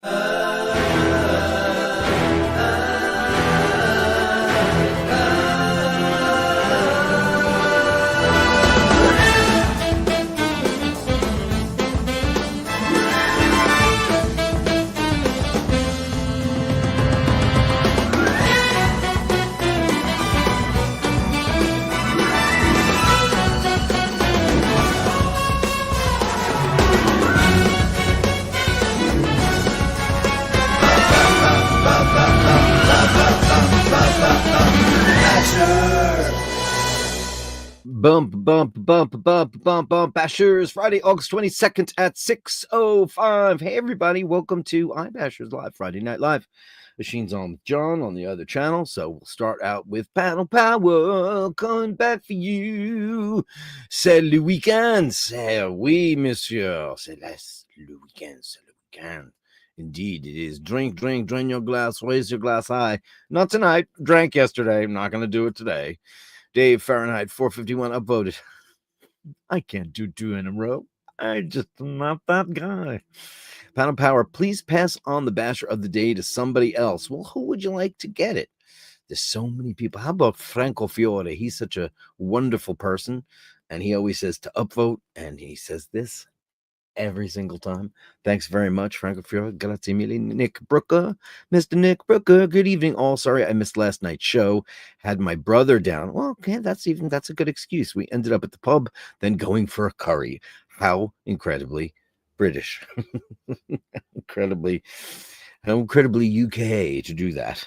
Bump. Bashers, Friday, August 22nd at 6:05. Hey, everybody. Welcome to iBashers Live, Friday Night Live. Machine's on with John on the other channel. So we'll start out with Panel Power coming back for you. C'est le weekend. C'est oui, monsieur. C'est le weekend. C'est le weekend. Indeed, it is. Drink, drain your glass, raise your glass high. Not tonight. Drank yesterday. I'm not going to do it today. Dave Fahrenheit 451 upvoted. I can't do two in a row. I just am not that guy. Panel Power, please pass on the Basher of the Day to somebody else. Well, who would you like to get it? There's so many people. How about Franco Fiore? He's such a wonderful person, and he always says to upvote, and he says this every single time. Thanks very much, Franco Fiore. Grazie mille. Nick Brooker. Mr. Nick Brooker. Good evening, all. Sorry I missed last night's show. Had my brother down. Well, okay, that's a good excuse. We ended up at the pub, then going for a curry. How incredibly British. incredibly UK to do that.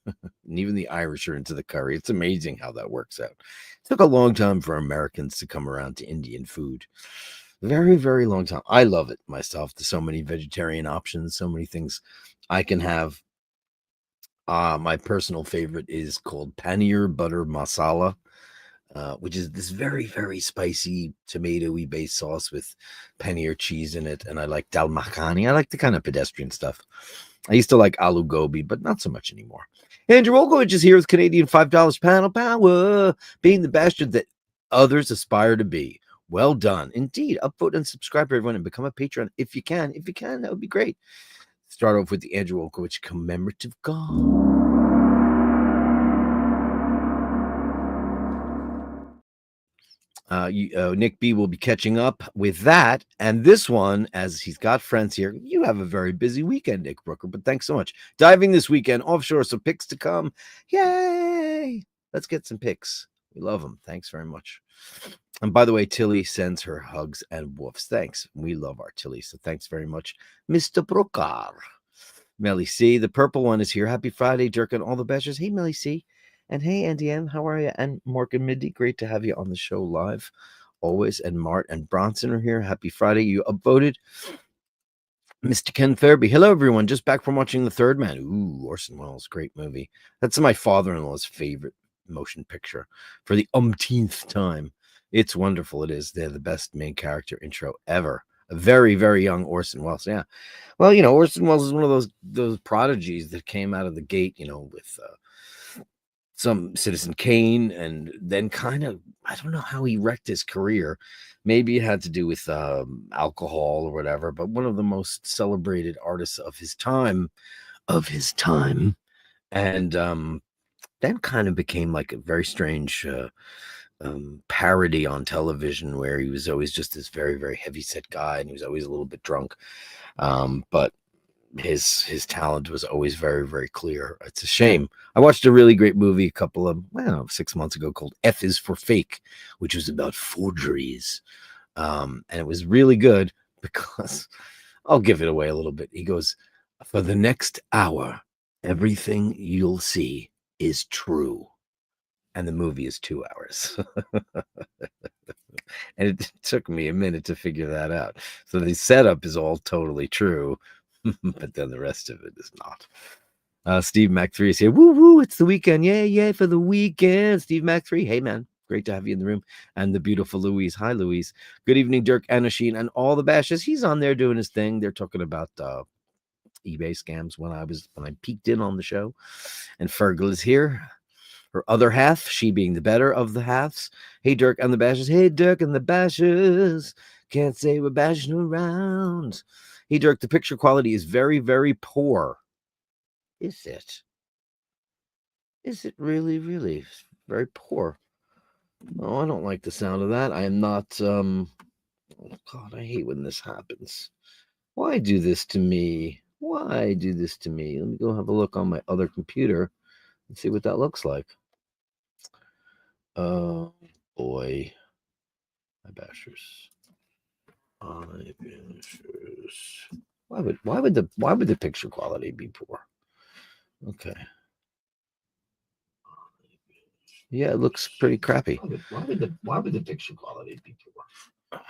And even the Irish are into the curry. It's amazing how that works out. It took a long time for Americans to come around to Indian food. Very, very long time. I love it myself. There's so many vegetarian options, so many things I can have. My personal favorite is called paneer butter masala, which is this very, very spicy tomato-y based sauce with paneer cheese in it. And I like dal makhani. I like the kind of pedestrian stuff. I used to like aloo gobi, but not so much anymore. Andrew Olkovich is here with Canadian $5 Panel Power, being the bastard that others aspire to be. Well done. Indeed. Upvote and subscribe, everyone, and become a patron if you can. If you can, that would be great. Start off with the Andrew Olkovich commemorative gong. Nick B will be catching up with that. And this one, as he's got friends here, you have a very busy weekend, Nick Brooker, but thanks so much. Diving this weekend offshore, some pics to come. Yay! Let's get some pics. We love them. Thanks very much. And by the way, Tilly sends her hugs and woofs. Thanks. We love our Tilly. So thanks very much, Mr. Brooker. Melly C, the purple one is here. Happy Friday, Dirk and all the bashers. Hey, Melly C. And hey, Andy M, how are you? And Morgan Mindy, great to have you on the show live. Always. And Mart and Bronson are here. Happy Friday. You upvoted. Mr. Ken Fairby. Hello, everyone. Just back from watching The Third Man. Ooh, Orson Welles. Great movie. That's my father-in-law's favorite motion picture for the umpteenth time. It's wonderful. It is. They're the best main character intro ever. A very, very young Orson Welles. Yeah. Well, Orson Welles is one of those prodigies that came out of the gate, with some Citizen Kane, and then kind of, I don't know how he wrecked his career. Maybe it had to do with alcohol or whatever, but one of the most celebrated artists of his time. And then kind of became like a very strange parody on television, where he was always just this very, very heavy-set guy, and he was always a little bit drunk. But his talent was always very, very clear. It's a shame. I watched a really great movie a couple of 6 months ago called F is for Fake, which was about forgeries. And it was really good because I'll give it away a little bit. He goes, for the next hour, everything you'll see is true. And the movie is 2 hours. And it took me a minute to figure that out. So the setup is all totally true, but then the rest of it is not. Steve Mac 3 is here. Woo woo, it's the weekend. Yay for the weekend. Steve Mac 3, hey man, great to have you in the room. And the beautiful Louise. Hi Louise. Good evening, Dirk and Oisin and all the bashes. He's on there doing his thing. They're talking about eBay scams when I peeked in on the show. And Fergal is here. Her other half, she being the better of the halves. Hey, Dirk and the Bashers. Hey, Dirk and the Bashers. Can't say we're bashing around. Hey, Dirk, the picture quality is very, very poor. Is it? Is it really, really very poor? Oh, I don't like the sound of that. I am not, oh God, I hate when this happens. Why do this to me? Why do this to me? Let me go have a look on my other computer and see what that looks like. Oh boy. iBashers. iBashers. Why would the picture quality be poor? Okay. Yeah, it looks pretty crappy. Why would the picture quality be poor?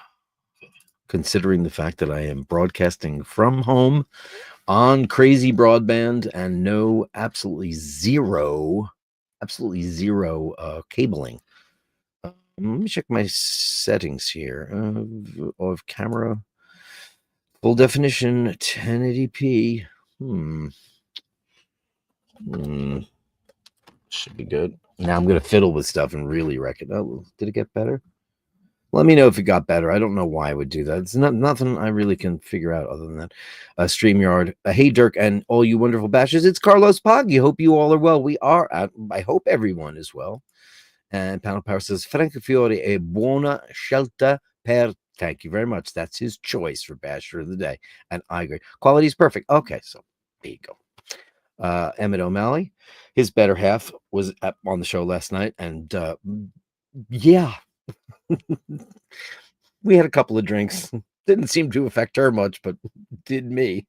Considering the fact that I am broadcasting from home on crazy broadband and no absolutely zero cabling. Let me check my settings here of camera. Full definition 1080p. Should be good. Now I'm going to fiddle with stuff and really wreck it. Oh, did it get better? Let me know if it got better. I don't know why I would do that. It's nothing I really can figure out other than that. StreamYard. Hey, Dirk, and all you wonderful bashers. It's Carlos Poggi. Hope you all are well. We are. I hope everyone is well. And Panel Power says, Franco Fiore, a buona scelta per. Thank you very much. That's his choice for Basher of the Day. And I agree. Quality is perfect. Okay, so there you go. Emmett O'Malley, his better half was on the show last night. And yeah. We had a couple of drinks. Didn't seem to affect her much, but did me.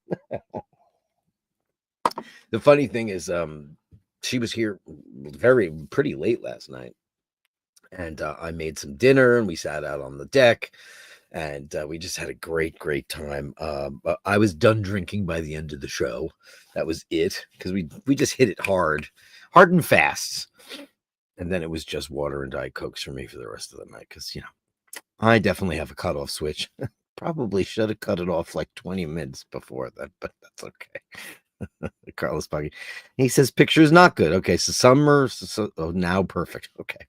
The funny thing is, she was here pretty late last night, and I made some dinner, and we sat out on the deck, and we just had a great time. I was done drinking by the end of the show. That was it, because we just hit it hard and fast. And then it was just water and Diet Cokes for me for the rest of the night because, I definitely have a cutoff switch. Probably should have cut it off like 20 minutes before that, but that's okay. Carlos Poggi. He says picture is not good. Okay, so summer, now perfect. Okay.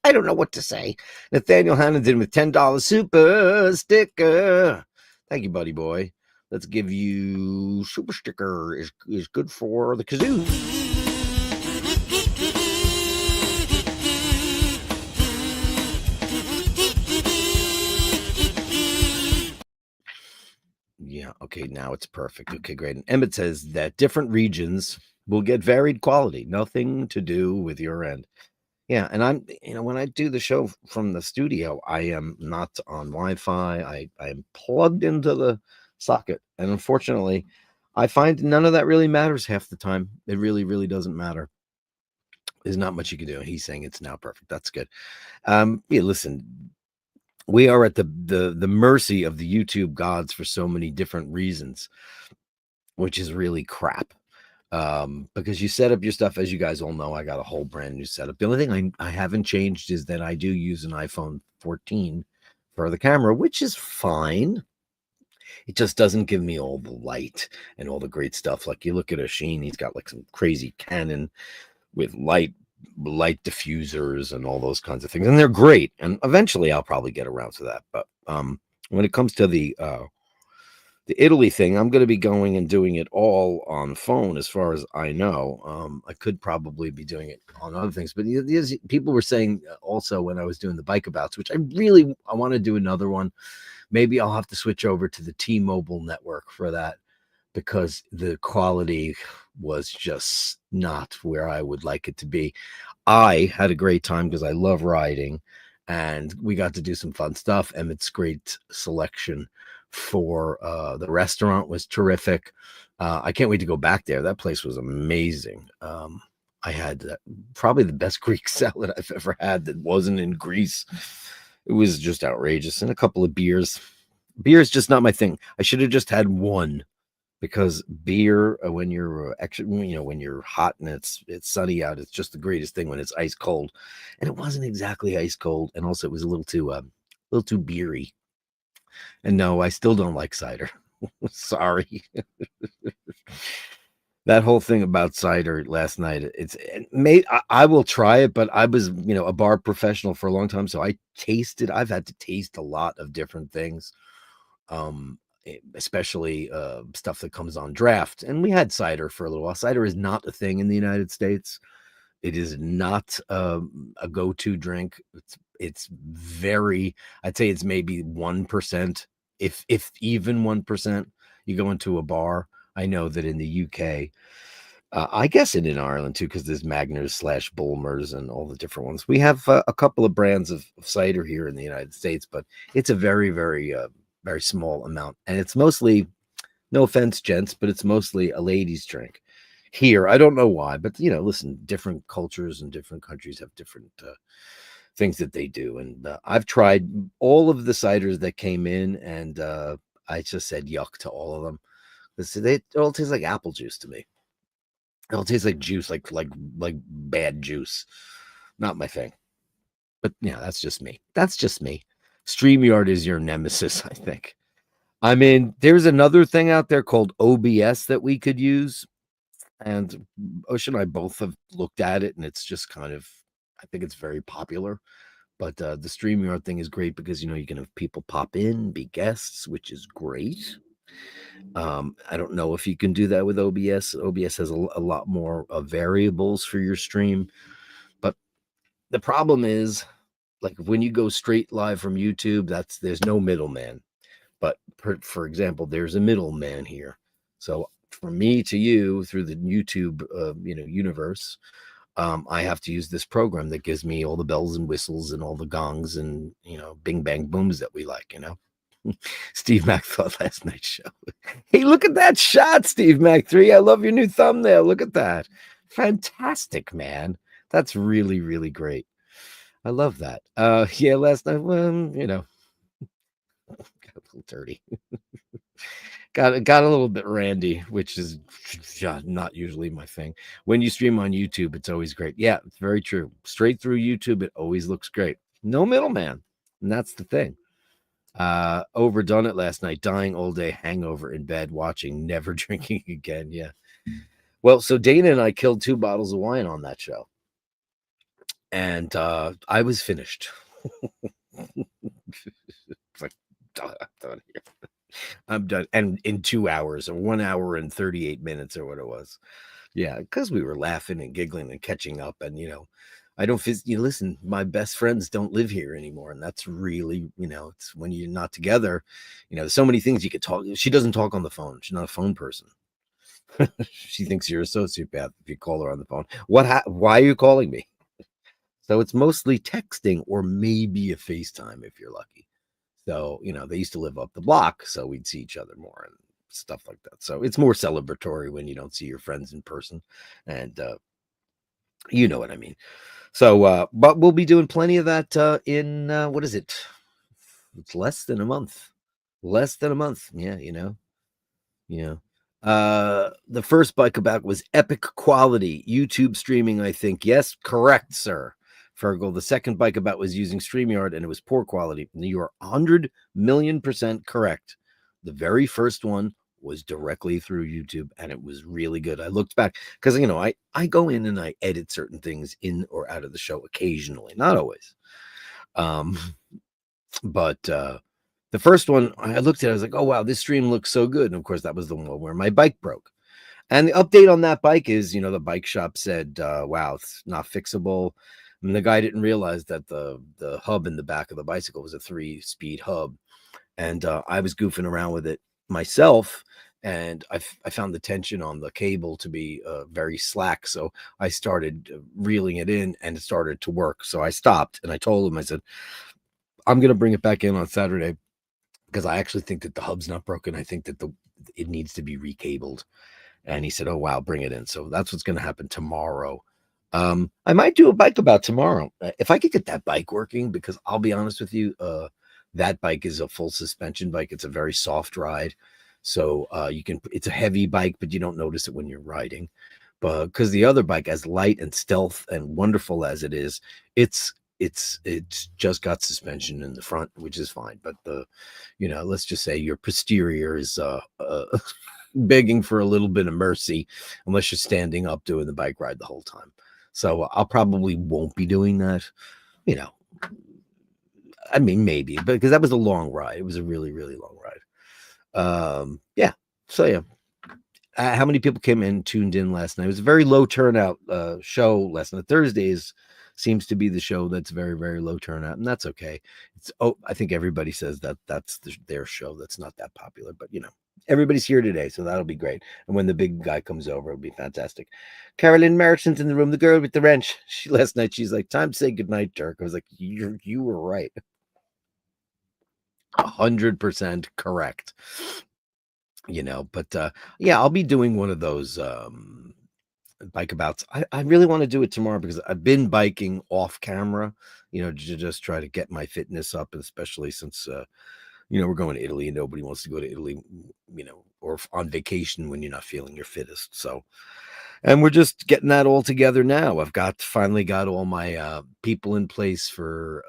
I don't know what to say. Nathaniel Hannondon with $10 super sticker. Thank you, buddy boy. Let's give you super sticker is good for the kazoo. Yeah, okay, now it's perfect. Okay, great. And Emmett says that different regions will get varied quality. Nothing to do with your end. Yeah, and I'm, when I do the show from the studio, I am not on Wi-Fi. I am plugged into the socket. And unfortunately, I find none of that really matters half the time. It really, really doesn't matter. There's not much you can do. He's saying it's now perfect. That's good. Yeah, listen, we are at the mercy of the YouTube gods for so many different reasons, which is really crap. Because you set up your stuff, as you guys all know, I got a whole brand new setup. The only thing I haven't changed is that I do use an iPhone 14 for the camera, which is fine. It just doesn't give me all the light and all the great stuff. Like you look at Oisin, he's got like some crazy Canon with light diffusers and all those kinds of things, and they're great. And eventually I'll probably get around to that. But when it comes to the Italy thing, I'm going to be going and doing it all on phone as far as I know. I could probably be doing it on other things, but people were saying also when I was doing the bike abouts, which I want to do another one. Maybe I'll have to switch over to the T-Mobile network for that, because the quality was just not where I would like it to be. I had a great time because I love riding, and we got to do some fun stuff. Emmett's great selection for the restaurant was terrific. I can't wait to go back there. That place was amazing. I had probably the best Greek salad I've ever had that wasn't in Greece. It was just outrageous. And a couple of beers. Beer is just not my thing. I should have just had one, because beer, when you're when you're hot and it's sunny out, it's just the greatest thing when it's ice cold. And it wasn't exactly ice cold, and also it was a little too beery. And no, I still don't like cider. Sorry. That whole thing about cider last night, I will try it, but I was, a bar professional for a long time. So I've had to taste a lot of different things. especially stuff that comes on draft. And we had cider for a little while. Cider is not a thing in the United States. It is not a go-to drink. It's very, I'd say it's maybe 1%, if even 1%. You go into a bar. I know that in the UK, I guess in Ireland too, because there's Magners slash Bulmers and all the different ones. We have a couple of brands of cider here in the United States, but it's a very, very, very small amount. And it's mostly, no offense, gents, but it's mostly a lady's drink here. I don't know why, but listen, different cultures and different countries have different things that they do. And I've tried all of the ciders that came in, and I just said yuck to all of them. They all taste like apple juice to me. It all tastes like juice, like bad juice. Not my thing. But yeah, that's just me. That's just me. StreamYard is your nemesis, I think. I mean, there's another thing out there called OBS that we could use. And Oisin and I both have looked at it, and it's just kind of, I think it's very popular. But the StreamYard thing is great because, you can have people pop in, be guests, which is great. I don't know if you can do that with OBS. OBS has a lot more variables for your stream. But the problem is, like when you go straight live from YouTube, there's no middleman. But for example, there's a middleman here. So from me to you through the YouTube, universe, I have to use this program that gives me all the bells and whistles and all the gongs and, bing bang booms that we like, Steve Mac thought last night's show. Hey, look at that shot, Steve Mac 3. I love your new thumbnail. Look at that. Fantastic, man. That's really, really great. I love that. Yeah, last night, got a little dirty. got a little bit randy, which is not usually my thing. When you stream on YouTube, it's always great. Yeah, it's very true. Straight through YouTube, it always looks great. No middleman. And that's the thing. Overdone it last night, dying all day, hangover in bed, watching, never drinking again. Yeah. Well, so Dana and I killed 2 bottles of wine on that show. And I was finished. It's like, I'm done here. I'm done. And in 2 hours, or 1 hour and 38 minutes, or what it was. Yeah, because we were laughing and giggling and catching up. And, I don't listen, my best friends don't live here anymore. And that's really, it's when you're not together, there's so many things you could talk. She doesn't talk on the phone. She's not a phone person. She thinks you're a sociopath if you call her on the phone. Why are you calling me? So it's mostly texting or maybe a FaceTime if you're lucky. So, they used to live up the block, so we'd see each other more and stuff like that. So it's more celebratory when you don't see your friends in person. And you know what I mean. So, but we'll be doing plenty of that in, what is it? It's less than a month. Less than a month. Yeah, the first bike about was epic quality YouTube streaming, I think. Yes, correct, sir. Fergal. The second bike about was using StreamYard and it was poor quality. You are 100 million% correct. The very first one was directly through YouTube and it was really good. I looked back because, I go in and I edit certain things in or out of the show occasionally, not always. But the first one I looked at, I was like, oh, wow, this stream looks so good. And of course, that was the one where my bike broke. And the update on that bike is, the bike shop said, wow, it's not fixable. And the guy didn't realize that the hub in the back of the bicycle was a 3-speed hub. And I was goofing around with it myself. And I found the tension on the cable to be very slack. So I started reeling it in and it started to work. So I stopped and I told him, I said, I'm going to bring it back in on Saturday because I actually think that the hub's not broken. I think that it needs to be recabled. And he said, oh, wow, bring it in. So that's what's going to happen tomorrow. I might do a bike about tomorrow if I could get that bike working, because I'll be honest with you, that bike is a full suspension bike. It's a very soft ride. So it's a heavy bike, but you don't notice it when you're riding. But because the other bike, as light and stealth and wonderful as it is, it's just got suspension in the front, which is fine. But let's just say your posterior is begging for a little bit of mercy unless you're standing up doing the bike ride the whole time. So I'll probably won't be doing that, I mean, maybe, but because that was a long ride. It was a really, really long ride. Yeah. So yeah. How many people came in tuned in last night? It was a very low turnout show last night. Thursdays seems to be the show that's very very low turnout, and that's okay. I think everybody says that that's their show that's not that popular, but everybody's here today, so that'll be great. And when the big guy comes over, it'll be fantastic. Carolyn Merchant's in the room, the girl with the wrench. Last night she's like, "Time to say goodnight, Dirk." I was like, "You were right, 100% correct." But yeah, I'll be doing one of those bike abouts. I really want to do it tomorrow because I've been biking off camera, to just try to get my fitness up, especially since we're going to Italy and nobody wants to go to Italy, or on vacation when you're not feeling your fittest. So, and we're just getting that all together now. Finally got all my people in place for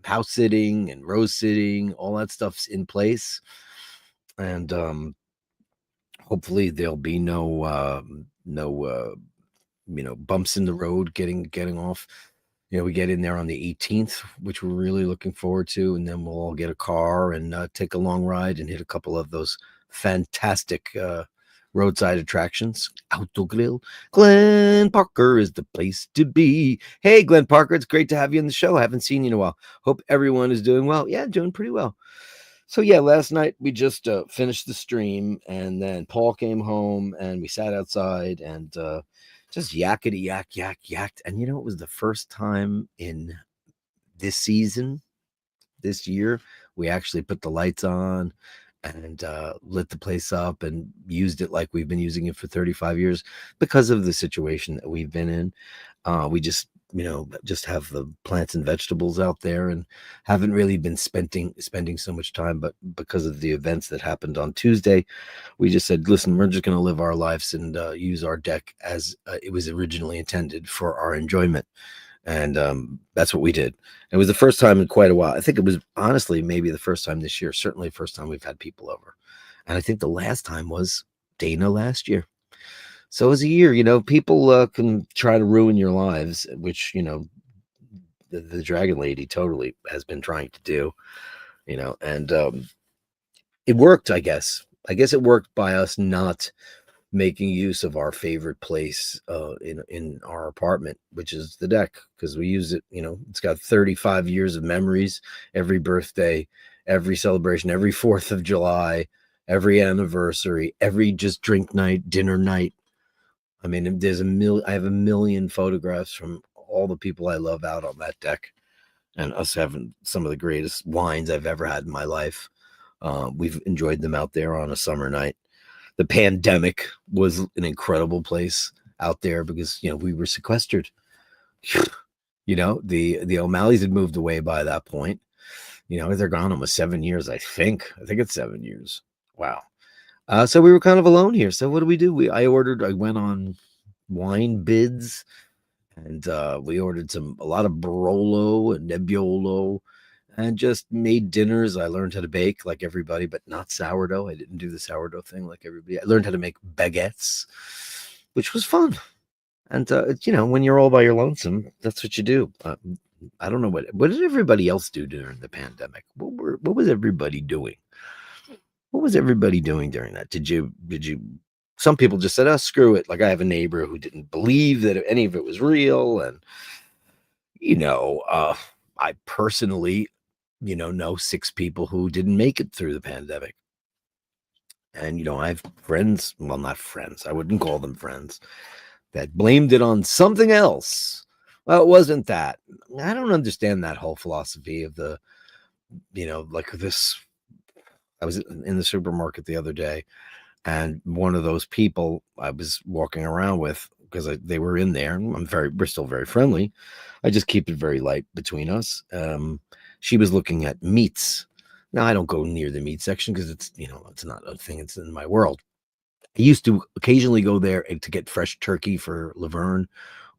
house sitting and row sitting, all that stuff's in place. And hopefully there'll be no bumps in the road getting off. We get in there on the 18th, which we're really looking forward to, and then we'll all get a car and take a long ride and hit a couple of those fantastic roadside attractions. Autogrill. Glenn Parker is the place to be. Hey, Glenn Parker, it's great to have you on the show. I haven't seen you in a while. Hope everyone is doing well. Yeah, doing pretty well. So yeah, last night we just finished the stream, and then Paul came home, and we sat outside and just yakety yacked. And it was the first time in this season, this year, we actually put the lights on and lit the place up and used it like we've been using it for 35 years because of the situation that we've been in. We just have the plants and vegetables out there and haven't really been spending so much time. But because of the events that happened on Tuesday, we just said, listen, we're just going to live our lives and use our deck as it was originally intended for our enjoyment. And that's what we did. It was the first time in quite a while. I think it was honestly maybe the first time this year, certainly the first time we've had people over. And I think the last time was Dana last year. So it was a year. People can try to ruin your lives, which, the Dragon Lady totally has been trying to do, and it worked, I guess. I guess it worked by us not making use of our favorite place in our apartment, which is the deck, because we use it. It's got 35 years of memories. Every birthday, every celebration, every 4th of July, every anniversary, every just drink night, dinner night. I mean, I have a million photographs from all the people I love out on that deck, and us having some of the greatest wines I've ever had in my life. We've enjoyed them out there on a summer night. The pandemic was an incredible place out there because we were sequestered. The O'Malley's had moved away by that point. They're gone almost 7 years. I think it's 7 years. Wow. So we were kind of alone here. So what do? I went on wine bids, and we ordered a lot of Barolo and Nebbiolo, and just made dinners. I learned how to bake like everybody, but not sourdough. I didn't do the sourdough thing like everybody. I learned how to make baguettes, which was fun. And when you're all by your lonesome, that's what you do. I don't know what did everybody else do during the pandemic. What was everybody doing? What was everybody doing during that? Did you? Some people just said, "Oh, screw it." Like I have a neighbor who didn't believe that any of it was real, and I personally, know 6 people who didn't make it through the pandemic. And I have friends, well, not friends, I wouldn't call them friends, that blamed it on something else. Well, it wasn't that. I don't understand that whole philosophy of the, like this. I was in the supermarket the other day, and one of those people I was walking around with, because they were in there, and we're still very friendly. I just keep it very light between us. She was looking at meats. Now I don't go near the meat section because it's not a thing. It's in my world. I used to occasionally go there to get fresh turkey for Laverne,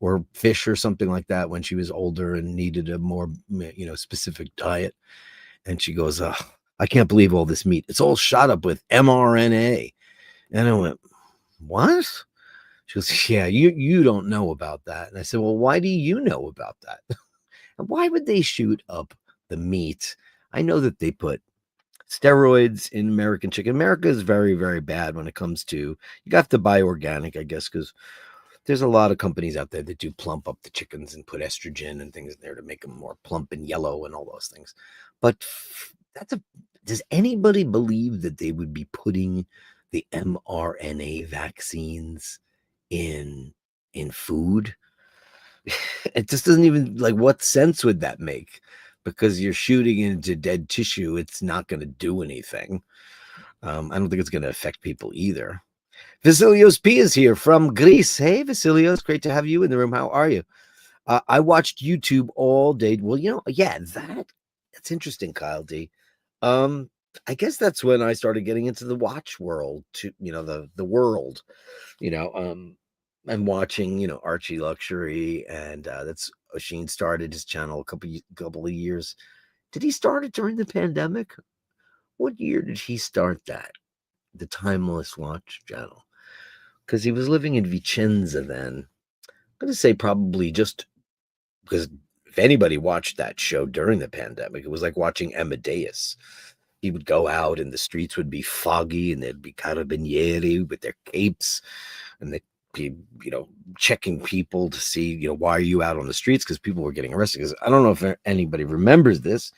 or fish or something like that when she was older and needed a more specific diet. And she goes, "Oh, I can't believe all this meat. It's all shot up with mRNA." And I went, "What?" She goes, "Yeah, you don't know about that." And I said, "Well, why do you know about that? And why would they shoot up the meat? I know that they put steroids in American chicken. America is very, very bad when it comes to, you have to buy organic, I guess, because there's a lot of companies out there that do plump up the chickens and put estrogen and things in there to make them more plump and yellow and all those things. But does anybody believe that they would be putting the mRNA vaccines in food? It just doesn't even, like, what sense would that make? Because you're shooting into dead tissue, it's not going to do anything. I don't think it's going to affect people either. Vasilios P is here from Greece. Hey, Vasilios, great to have you in the room. How are you? I watched YouTube all day. Well, yeah, that's interesting, Kyle D. I guess that's when I started getting into the watch world, to the world, and watching, Archie Luxury, and that's Oisin started his channel a couple of years. Did he start it during the pandemic? What year did he start that? The Timeless Watch channel, because he was living in Vicenza then. I'm going to say probably just because if anybody watched that show during the pandemic, it was like watching Amadeus. He would go out and the streets would be foggy and there'd be carabinieri with their capes and they'd be, checking people to see, why are you out on the streets? Because people were getting arrested. Because I don't know if anybody remembers this,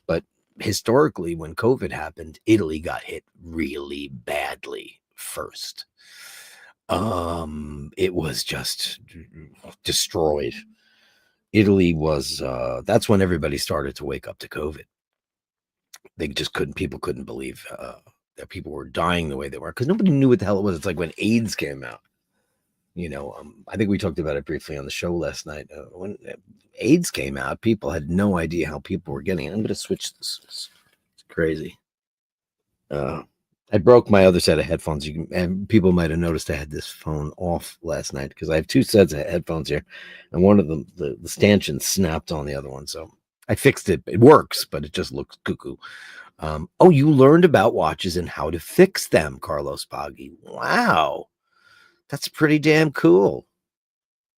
but historically, when COVID happened, Italy got hit really badly first. It was just destroyed. Italy was, that's when everybody started to wake up to COVID. They just people couldn't believe that people were dying the way they were, because nobody knew what the hell it was. It's like when AIDS came out. I think we talked about it briefly on the show last night. When AIDS came out, people had no idea how people were getting it. I'm going to switch this. It's crazy. I broke my other set of headphones. And people might have noticed I had this phone off last night because I have two sets of headphones here, and one of them, the stanchion snapped on the other one. So I fixed it. It works, but it just looks cuckoo. Oh, you learned about watches and how to fix them, Carlos Paggi. Wow. That's pretty damn cool.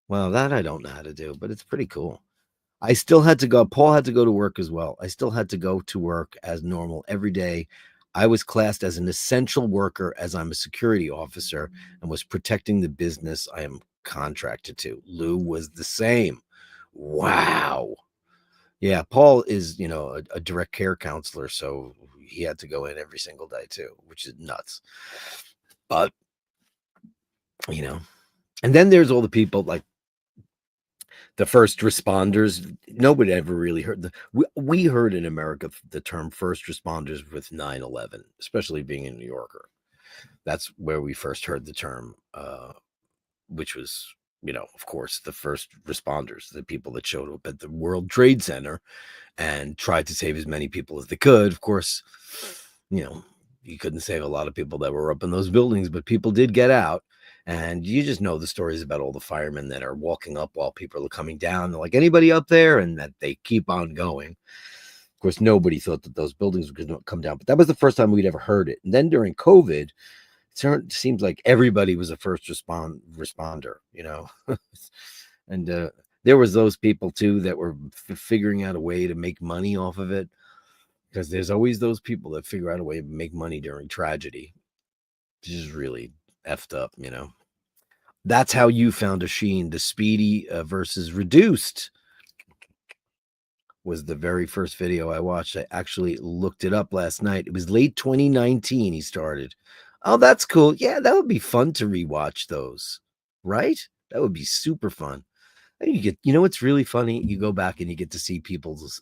Well, that I don't know how to do, but it's pretty cool. I still had to go. Paul had to go to work as well. I still had to go to work as normal every day. I was classed as an essential worker as I'm a security officer and was protecting the business I am contracted to. Lou was the same. Wow. Yeah, Paul is, a direct care counselor, so he had to go in every single day too, which is nuts. But, and then there's all the people like the first responders. Nobody ever really heard we heard in America the term first responders with 9/11, especially being a New Yorker. That's where we first heard the term, which was, of course, the first responders, the people that showed up at the World Trade Center and tried to save as many people as they could. Of course, you couldn't save a lot of people that were up in those buildings, but people did get out. And you just know the stories about all the firemen that are walking up while people are coming down. They're like, anybody up there? And that they keep on going. Of course, nobody thought that those buildings were going to come down. But that was the first time we'd ever heard it. And then during COVID, it seems like everybody was a first responder, and there was those people, too, that were figuring out a way to make money off of it. Because there's always those people that figure out a way to make money during tragedy. Which is really effed up, That's how you found Oisin. The Speedy versus Reduced was the very first video I watched. I actually looked it up last night. It was late 2019 he started. Oh, that's cool. Yeah, that would be fun to rewatch those, right? That would be super fun. And what's really funny? You go back and you get to see people's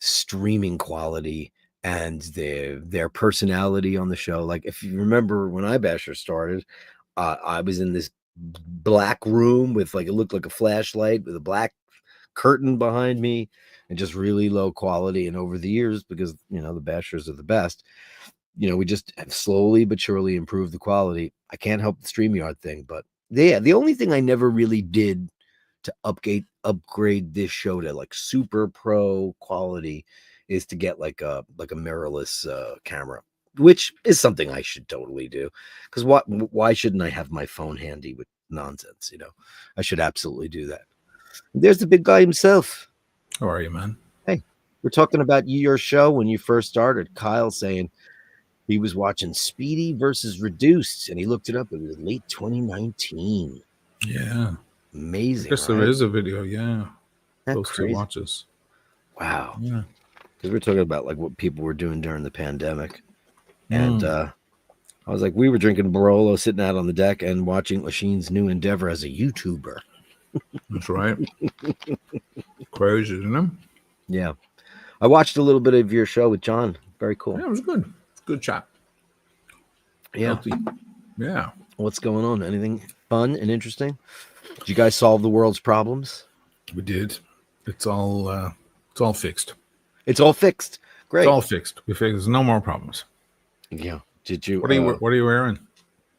streaming quality and their personality on the show. Like, if you remember when iBashers started, I was in this black room with, like, it looked like a flashlight with a black curtain behind me and just really low quality. And over the years, because, the Bashers are the best, we just have slowly but surely improved the quality. I can't help the StreamYard thing, but yeah, the only thing I never really did to upgrade this show to like super pro quality is to get like a mirrorless camera, which is something I should totally do. Because why shouldn't I have my phone handy with nonsense? I should absolutely do that. There's the big guy himself. How are you, man? Hey, We're talking about your show when you first started. Kyle saying he was watching Speedy versus Reduced, and he looked it up. It was late 2019. Yeah. Amazing, I guess right? there is a video, yeah. That's Those crazy. two watches. Wow. Yeah. Because we're talking about like what people were doing during the pandemic. And I was like, we were drinking Barolo, sitting out on the deck and watching Oisin's new endeavor as a YouTuber. That's right. Crazy, isn't it? Yeah. I watched a little bit of your show with John. Very cool. Yeah, it was good. Good chat. Yeah. Healthy. Yeah. What's going on? Anything fun and interesting? Did you guys solve the world's problems? We did. It's all fixed. It's all fixed. Great. It's all fixed. We fixed. There's no more problems. Yeah. Did you? What are you wearing?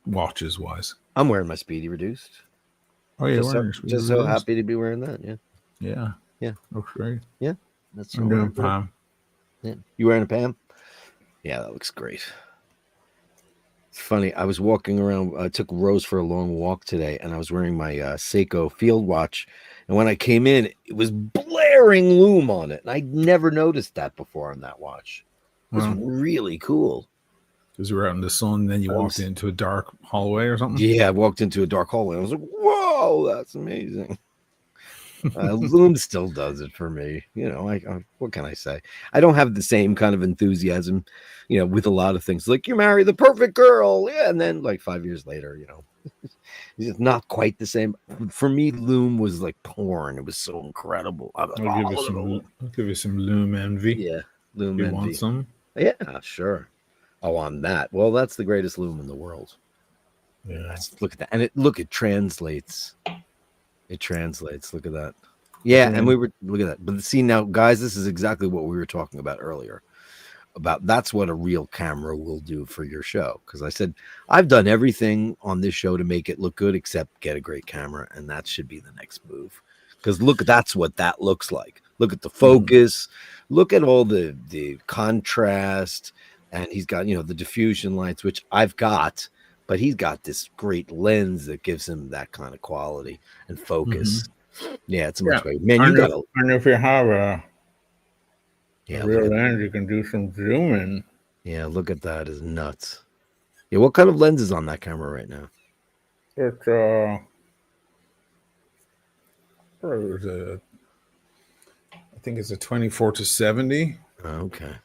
Watches wise. I'm wearing my Speedy Reduced. Oh, yeah. Just so happy to be wearing that. Yeah. Yeah. Yeah. Looks great. Yeah. That's I'm doing Pam. Yeah. You wearing a Pam? Yeah, that looks great. It's funny. I was walking around. I took Rose for a long walk today, and I was wearing my Seiko field watch. And when I came in, it was blaring lume on it, and I'd never noticed that before on that watch. It was really cool. Because you were out in the sun, then you walked into a dark hallway or something? Yeah, I walked into a dark hallway. I was like, whoa, that's amazing. Lume still does it for me. You know, what can I say? I don't have the same kind of enthusiasm, you know, with a lot of things. Like, you marry the perfect girl. Yeah, and then like 5 years later, you know, it's not quite the same. For me, Lume was like porn. It was so incredible. I'll give you some Lume envy. Yeah, Lume you envy. Want some? Yeah, sure. Oh, on that. Well, that's the greatest Lume in the world. Yeah. Look at that. And it translates. It translates. Look at that. Yeah, and look at that. But see now, guys, this is exactly what we were talking about earlier. About that's what a real camera will do for your show. Because I said I've done everything on this show to make it look good except get a great camera, and that should be the next move. Because look, that's what that looks like. Look at the focus. Look at all the contrast. And he's got, you know, the diffusion lights, which I've got, but he's got this great lens that gives him that kind of quality and focus. Yeah, it's a much better. Man, you got to. And if you have a real lens, you can do some zooming. Yeah, look at that. It's nuts. Yeah, what kind of lens is on that camera right now? It's I think it's a 24-70. Okay.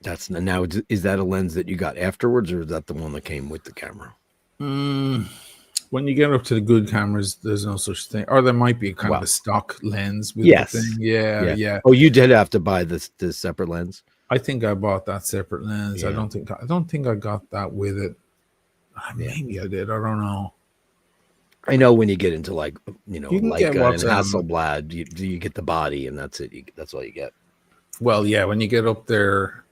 That's now. Is that a lens that you got afterwards, or is that the one that came with the camera? When you get up to the good cameras, there's no such thing, or there might be kind of a stock lens with the thing. Yeah. Oh, you did have to buy this separate lens. I think I bought that separate lens. Yeah. I don't think I got that with it. Maybe I did. I don't know. I know when you get into like, you know, like and Hasselblad, you get the body, and that's it. That's all you get. Well, yeah, when you get up there,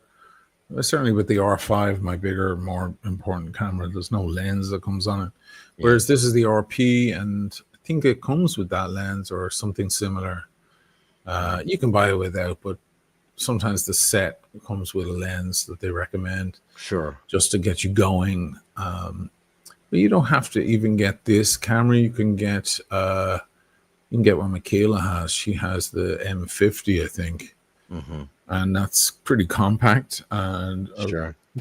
certainly with the R5, my bigger, more important camera, there's no lens that comes on it. Whereas this is the RP, and I think it comes with that lens or something similar. You can buy it without, but sometimes the set comes with a lens that they recommend. Sure. Just to get you going. But you don't have to even get this camera. You can get what Michaela has. She has the M50, I think. And that's pretty compact and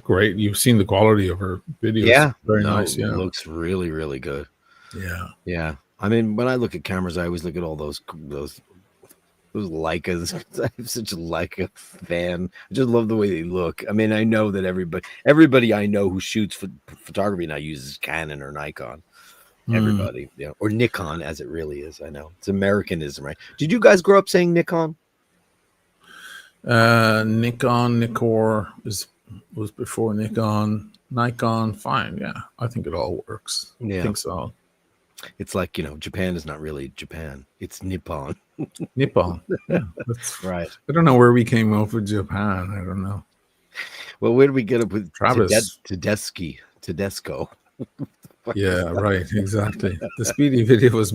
great. You've seen the quality of her videos. Yeah, very nice. Yeah, it looks really, really good. Yeah. I mean, when I look at cameras, I always look at all those Leicas. I'm such a Leica fan. I just love the way they look. I mean, I know that everybody I know who shoots photography now uses Canon or Nikon. Everybody, or Nikon, as it really is. I know it's Americanism, right? Did you guys grow up saying Nikon? Nikkor was before Nikon, fine. Yeah, I think it all works. I think so. It's like, you know, Japan is not really Japan, it's Nippon. Yeah, that's right. I don't know where we came up with Japan. I don't know. Well, where did we get up with Travis Tedesco? Yeah, right, exactly. The Speedy video was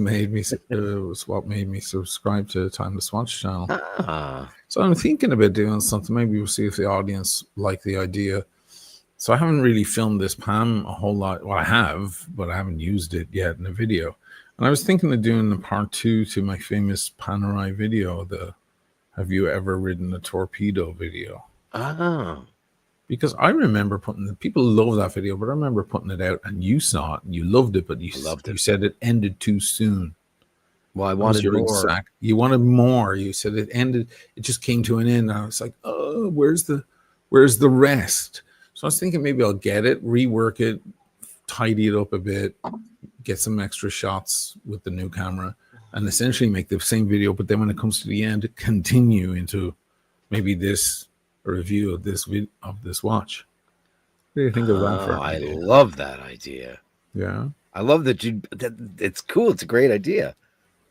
what made me subscribe to Timeless Watch channel. So I'm thinking about doing something. Maybe we'll see if the audience like the idea. So I haven't really filmed this Pam a whole lot. Well, I have, but I haven't used it yet in a video. And I was thinking of doing the part 2 to my famous Panerai video, the "Have you ever ridden a torpedo" video? Oh, Because I remember people love that video, but I remember putting it out and you saw it and you loved it, but I loved you it. said it ended too soon. Well, I That was wanted your more. exact. You wanted more. You said it ended. It just came to an end. And I was like, oh, where's the rest? So I was thinking maybe I'll get it, rework it, tidy it up a bit, get some extra shots with the new camera, and essentially make the same video. But then when it comes to the end, continue into maybe this review of this watch. What do you think of that for Oh, an I idea? love that idea. Yeah. I love that it's cool. It's a great idea.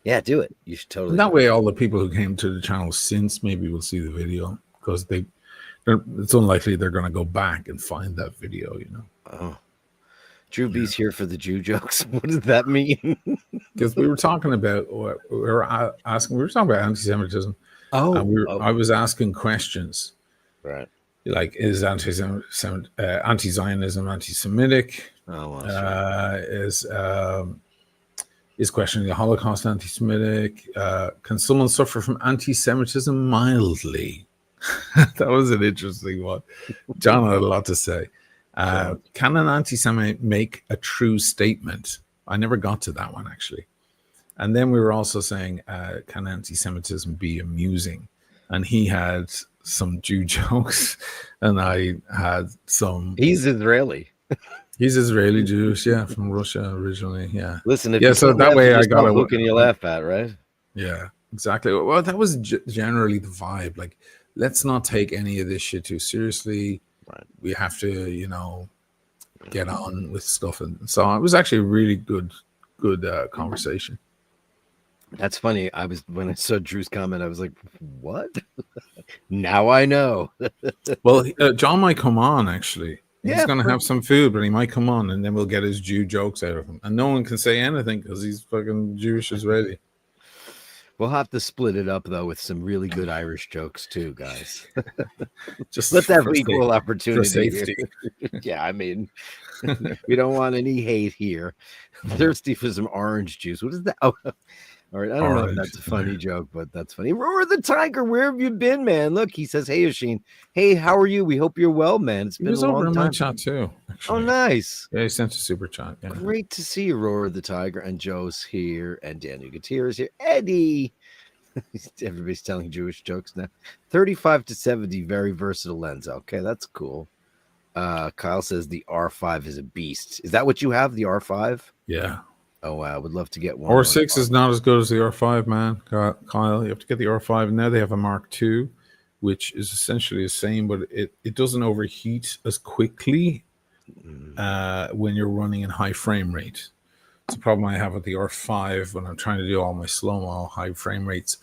Yeah, do it. You should totally. And that do way, all the people who came to the channel since maybe will see the video because it's unlikely they're going to go back and find that video, you know. Oh, Drew B's here for the Jew jokes. What does that mean? Because we were talking about, we were talking about anti-Semitism. Oh, And I was asking questions right. like, is anti-Zionism anti-Semitic? Oh, well, that's right. Is questioning the Holocaust anti-Semitic? Can someone suffer from anti-Semitism mildly? That was an interesting one. John had a lot to say. Can an anti-Semite make a true statement? I never got to that one, actually. And then we were also saying, can anti-Semitism be amusing? And he had some Jew jokes, and I had some. He's Israeli. He's Israeli Jewish, yeah, from Russia originally, yeah. Listen, if yeah, you so can't that laugh way at I got yourself, a what can you laugh at, right? Yeah, exactly. Well, that was generally the vibe. Like, let's not take any of this shit too seriously. Right. We have to, get on with stuff, and so it was actually a really good conversation. That's funny. When I saw Drew's comment, I was like, "What?" Now I know. Well, John might come on actually. He's Yeah, going to have some food, but he might come on, and then we'll get his Jew jokes out of him. And no one can say anything because he's fucking Jewish Israeli. We'll have to split it up though with some really good Irish jokes too, guys. Just Let's have for equal for opportunity. safety. Yeah, I mean, we don't want any hate here. Thirsty for some orange juice. What is that? Oh, all right. I don't know if that's a funny joke, but that's funny. Roar the Tiger, where have you been, man? Look, he says, "Hey, Oisin. Hey, how are you? We hope you're well, man. It's He been was a over long in my time." chat too. Actually. Oh, nice. Yeah, he sent a super chat. Yeah. Great to see you, Roar the Tiger, and Joe's here, and Daniel Gutierrez here. Eddie. Everybody's telling Jewish jokes now. 35 to 70, very versatile lens. Okay, that's cool. Kyle says the R5 is a beast. Is that what you have? The R5? Yeah. Oh wow, would love to get one. R6 is not as good as the R5, man. Kyle, you have to get the R5. Now they have a Mark II, which is essentially the same, but it doesn't overheat as quickly when you're running in high frame rate. It's a problem I have with the R5 when I'm trying to do all my slow-mo high frame rates.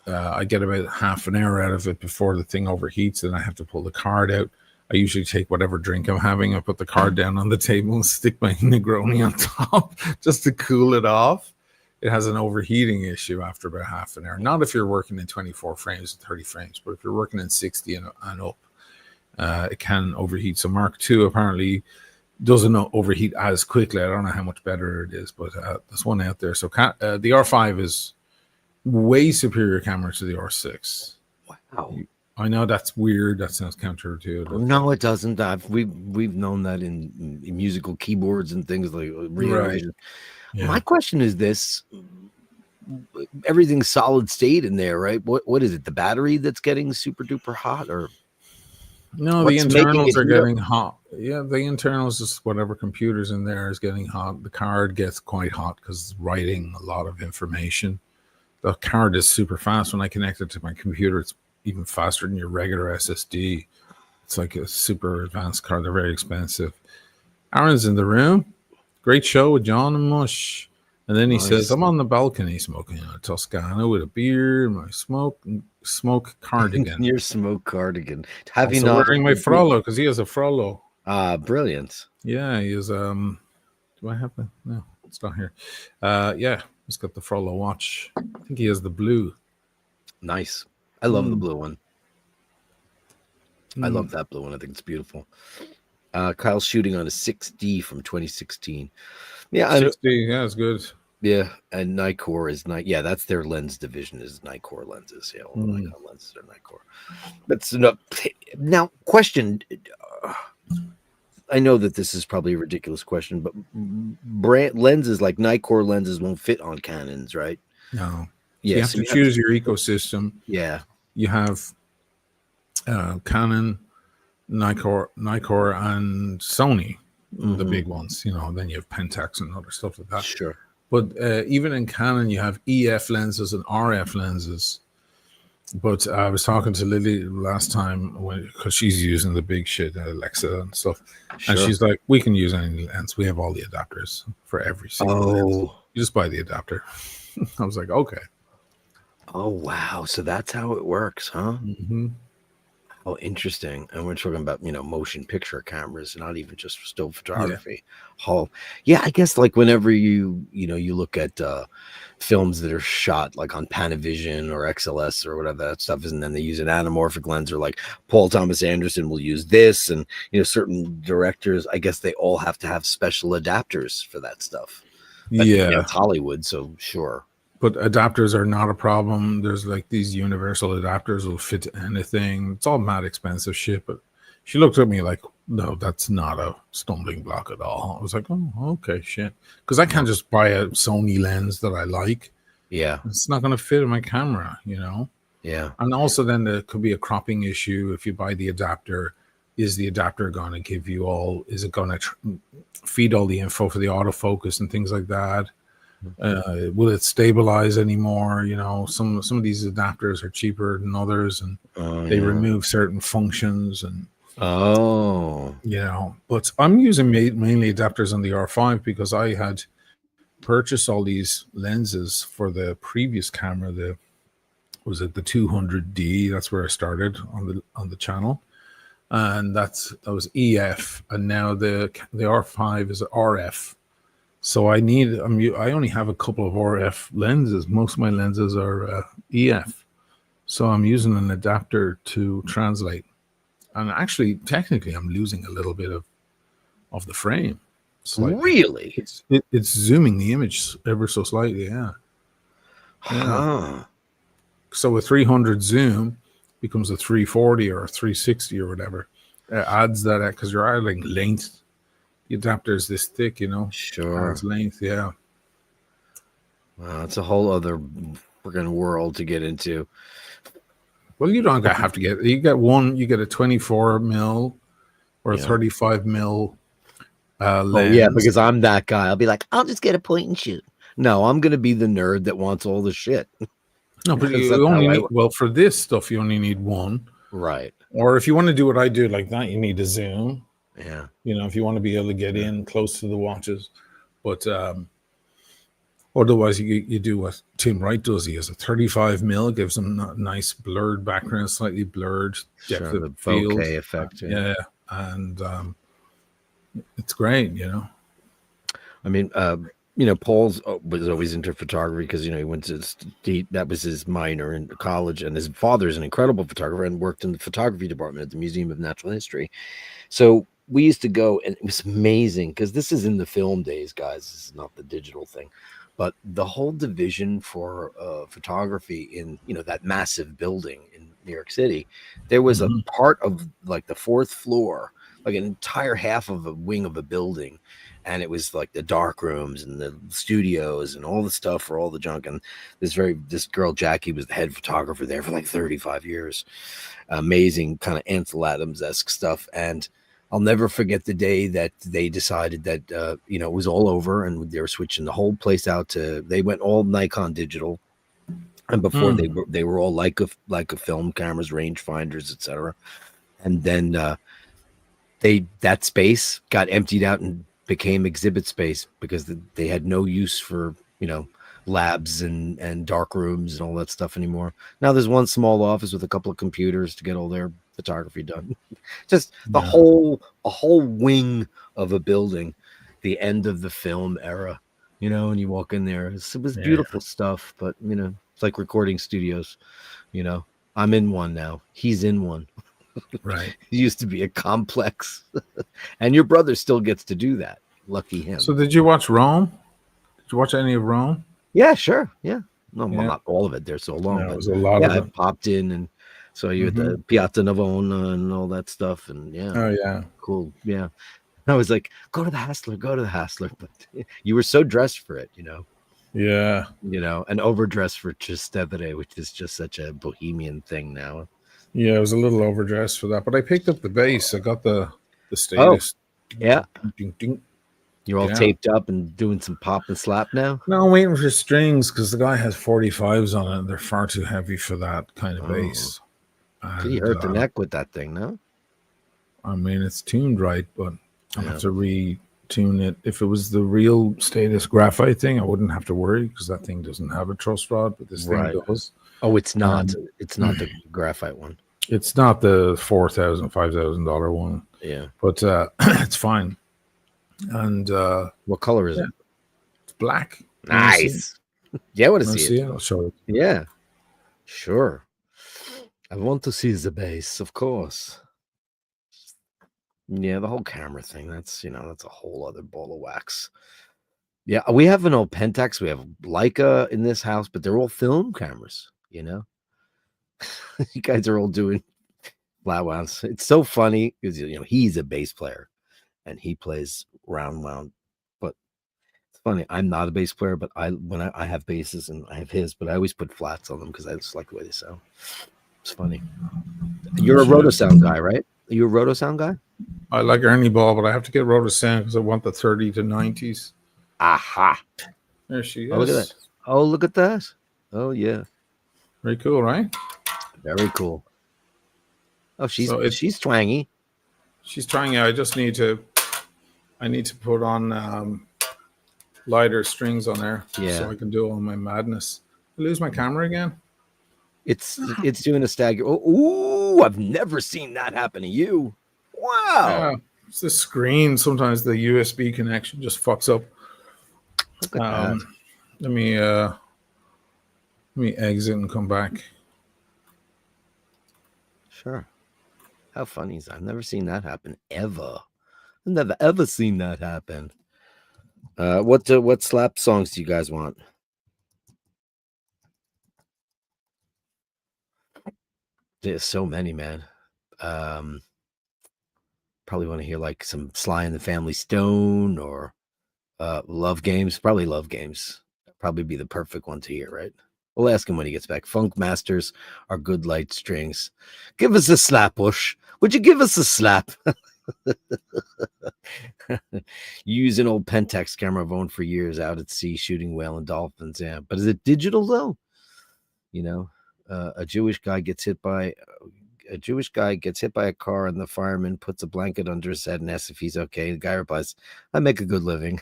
I get about half an hour out of it before the thing overheats, and I have to pull the card out. I usually take whatever drink I'm having, I put the card down on the table and stick my Negroni on top just to cool it off. It has an overheating issue after about half an hour. Not if you're working in 24 frames or 30 frames, but if you're working in 60 and up, it can overheat. So Mark II apparently doesn't overheat as quickly. I don't know how much better it is, but there's one out there. So the R5 is way superior camera to the R6. Wow. I know that's weird. That sounds counterintuitive. No, it doesn't. We've known that in musical keyboards and things like right. Yeah. My question is this: everything's solid state in there, right? What is it? The battery that's getting super duper hot, or no? The internals are getting hot. Yeah, the internals, just whatever computers in there is getting hot. The card gets quite hot because it's writing a lot of information. The card is super fast. When I connect it to my computer, it's even faster than your regular SSD. It's like a super advanced card. They're very expensive. Aaron's in the room. Great show with John and Mush. And then he says, I'm on the balcony smoking a Toscana with a beer and my smoke cardigan. Your smoke cardigan. Have also you not wearing my Frollo because he has a Frollo. Brilliant. Yeah, he is. Do I have that? No, it's not here. Yeah, he's got the Frollo watch. I think he has the blue. Nice. I love the blue one. I love that blue one. I think it's beautiful. Kyle's shooting on a 6D from 2016. Yeah, 6D, yeah, it's good. Yeah, and Nikkor is yeah, that's their lens division is Nikkor lenses. Yeah, all the Mm. Nikon lenses are Nikkor. That's enough. Now, question. I know that this is probably a ridiculous question, but brand lenses like Nikkor lenses won't fit on Canons, right? No. So you Yeah, have so to you have to. choose your ecosystem. Yeah. You have Canon, Nikkor, and Sony, the Hmm. big ones. You know, then you have Pentax and other stuff like that. Sure. But even in Canon, you have EF lenses and RF lenses. But I was talking to Lily last time because she's using the big shit, Alexa and stuff, and Sure. she's like, "We can use any lens. We have all the adapters for every single lens. Oh. You just buy the adapter." I was like, "Okay." Oh wow. So that's how it works, huh? Hmm. Oh, interesting. And we're talking about, motion picture cameras, not even just still Yeah. photography. Oh, yeah, I guess like whenever you look at films that are shot like on Panavision or XLS or whatever that stuff is, and then they use an anamorphic lens, or like Paul Thomas Anderson will use this, and certain directors, I guess they all have to have special adapters for that stuff. But Yeah. it's Hollywood, so sure. But adapters are not a problem. There's like these universal adapters will fit anything. It's all mad expensive shit. But she looked at me like, no, that's not a stumbling block at all. I was like, oh, okay, shit. Because I can't just buy a Sony lens that I like. Yeah. It's not going to fit in my camera, you know? Yeah. And also, then there could be a cropping issue if you buy the adapter. Is the adapter going to give you all, is it going to feed all the info for the autofocus and things like that? Will it stabilize anymore? You know, some of these adapters are cheaper than others, and they Yeah. remove certain functions, and Oh. But I'm using mainly adapters on the R5 because I had purchased all these lenses for the previous camera. The 200D. That's where I started on the channel, and that was EF, and now the R5 is RF. So I only have a couple of RF lenses. Most of my lenses are EF. So I'm using an adapter to translate. And actually, technically, I'm losing a little bit of the frame slightly. Really? It's zooming the image ever so slightly, yeah. Huh. So a 300 zoom becomes a 340 or a 360 or whatever. It adds that because you're adding length. The adapter is this thick, Sure. Adds length, yeah. Wow, it's a whole other freaking world to get into. Well, you don't have to get. You get a 24 mil or a 35 mil lens. Oh yeah, because I'm that guy. I'll be like, I'll just get a point and shoot. No, I'm gonna be the nerd that wants all the shit. No, but you only need, well, for this stuff, you only need one. Right. Or if you want to do what I do like that, you need a zoom. Yeah. If you want to be able to get in close to the watches. But otherwise, you do what Tim Wright does. He has a 35 mil, gives them a nice blurred background, slightly blurred depth of field. Bokeh effect. Yeah. And it's great, I mean, Paul's was always into photography because he went to that was his minor in college, and his father's an incredible photographer and worked in the photography department at the Museum of Natural History. So we used to go, and it was amazing because this is in the film days, guys. This is not the digital thing, but the whole division for photography in that massive building in New York City, there was a part of like the fourth floor, like an entire half of a wing of a building. And it was like the dark rooms and the studios and all the stuff for all the junk. And this girl, Jackie, was the head photographer there for like 35 years. Amazing kind of Ansel Adams-esque stuff. And I'll never forget the day that they decided that, it was all over and they were switching the whole place out they went all Nikon digital. And before they were all like a film cameras, rangefinders, etc. And then that space got emptied out and became exhibit space because they had no use for labs and dark rooms and all that stuff anymore. Now there's one small office with a couple of computers to get all their photography done. Just a whole wing of a building, the end of the film era, and you walk in there, it was beautiful stuff, but it's like recording studios. I'm in one now, he's in one. Right. It used to be a complex. And your brother still gets to do that. Lucky him. So did you watch Rome? Did you watch any of Rome? Yeah, sure. Yeah. No, well, Yeah. not all of it. They're so long, No, it but was a lot yeah, of I it. popped in and saw you at the Piazza Navona and all that stuff. And yeah, Oh yeah. cool. Yeah. I was like, go to the Hassler, go to the Hassler. But you were so dressed for it, Yeah. and overdressed for Trastevere, which is just such a bohemian thing now. Yeah, I was a little overdressed for that, but I picked up the bass. I got the Oh, status. yeah. Ding, ding. You're all Yeah. taped up and doing some pop and slap now? No, I'm waiting for strings because the guy has 45s on it and they're far too heavy for that kind of bass. So you And hurt the neck with that thing, no? I mean, it's tuned right, but I Yeah. have to retune it. If it was the real status graphite thing, I wouldn't have to worry because that thing doesn't have a truss rod, but this Right. thing does. Oh, it's not. It's not the graphite one. It's not the $4,000, $5,000 one, Yeah. but it's fine. And What color is it? it's black. You wanna see it? Nice. Yeah, I want to Wanna see it. I'll show it. Yeah. Sure. I want to see the bass, of course. Yeah, the whole camera thing, that's a whole other ball of wax. Yeah, we have an old Pentax, we have Leica in this house, but they're all film cameras, You guys are all doing flat wounds. It's so funny because he's a bass player and he plays round wound. But it's funny, I'm not a bass player, but when I have basses and I have his, but I always put flats on them because I just like the way they sound. It's funny. You're a roto sound guy, right? Are you a roto sound guy? I like Ernie Ball, but I have to get Rhoda Sound because I want the 30 to 90s. Aha. There she is. Oh, look at that. Oh, look at that. Oh, yeah. Very cool, right? Very cool. Oh, she's So she's twangy. She's trying out. I need to put on lighter strings on there so I can do all my madness. I lose my camera again. It's doing a stagger. Oh, ooh, I've never seen that happen to you. Wow. Yeah, it's the screen. Sometimes the USB connection just fucks up. Look at that. Let me exit and come back. Sure. How funny is that? I've never seen that happen ever. I've never ever seen that happen. What slap songs do you guys want? There's so many, man. Probably want to hear like some Sly and the Family Stone or Love Games. Probably Love Games. Probably be the perfect one to hear, right? We'll ask him when he gets back. Funk Masters are good light strings. Give us a slap, Bush. Would you give us a slap? Use an old Pentax camera I've owned for years out at sea shooting whale and dolphins. Yeah, but is it digital though? A Jewish guy gets hit by a car and the fireman puts a blanket under his head and asks if he's okay. The guy replies, I make a good living.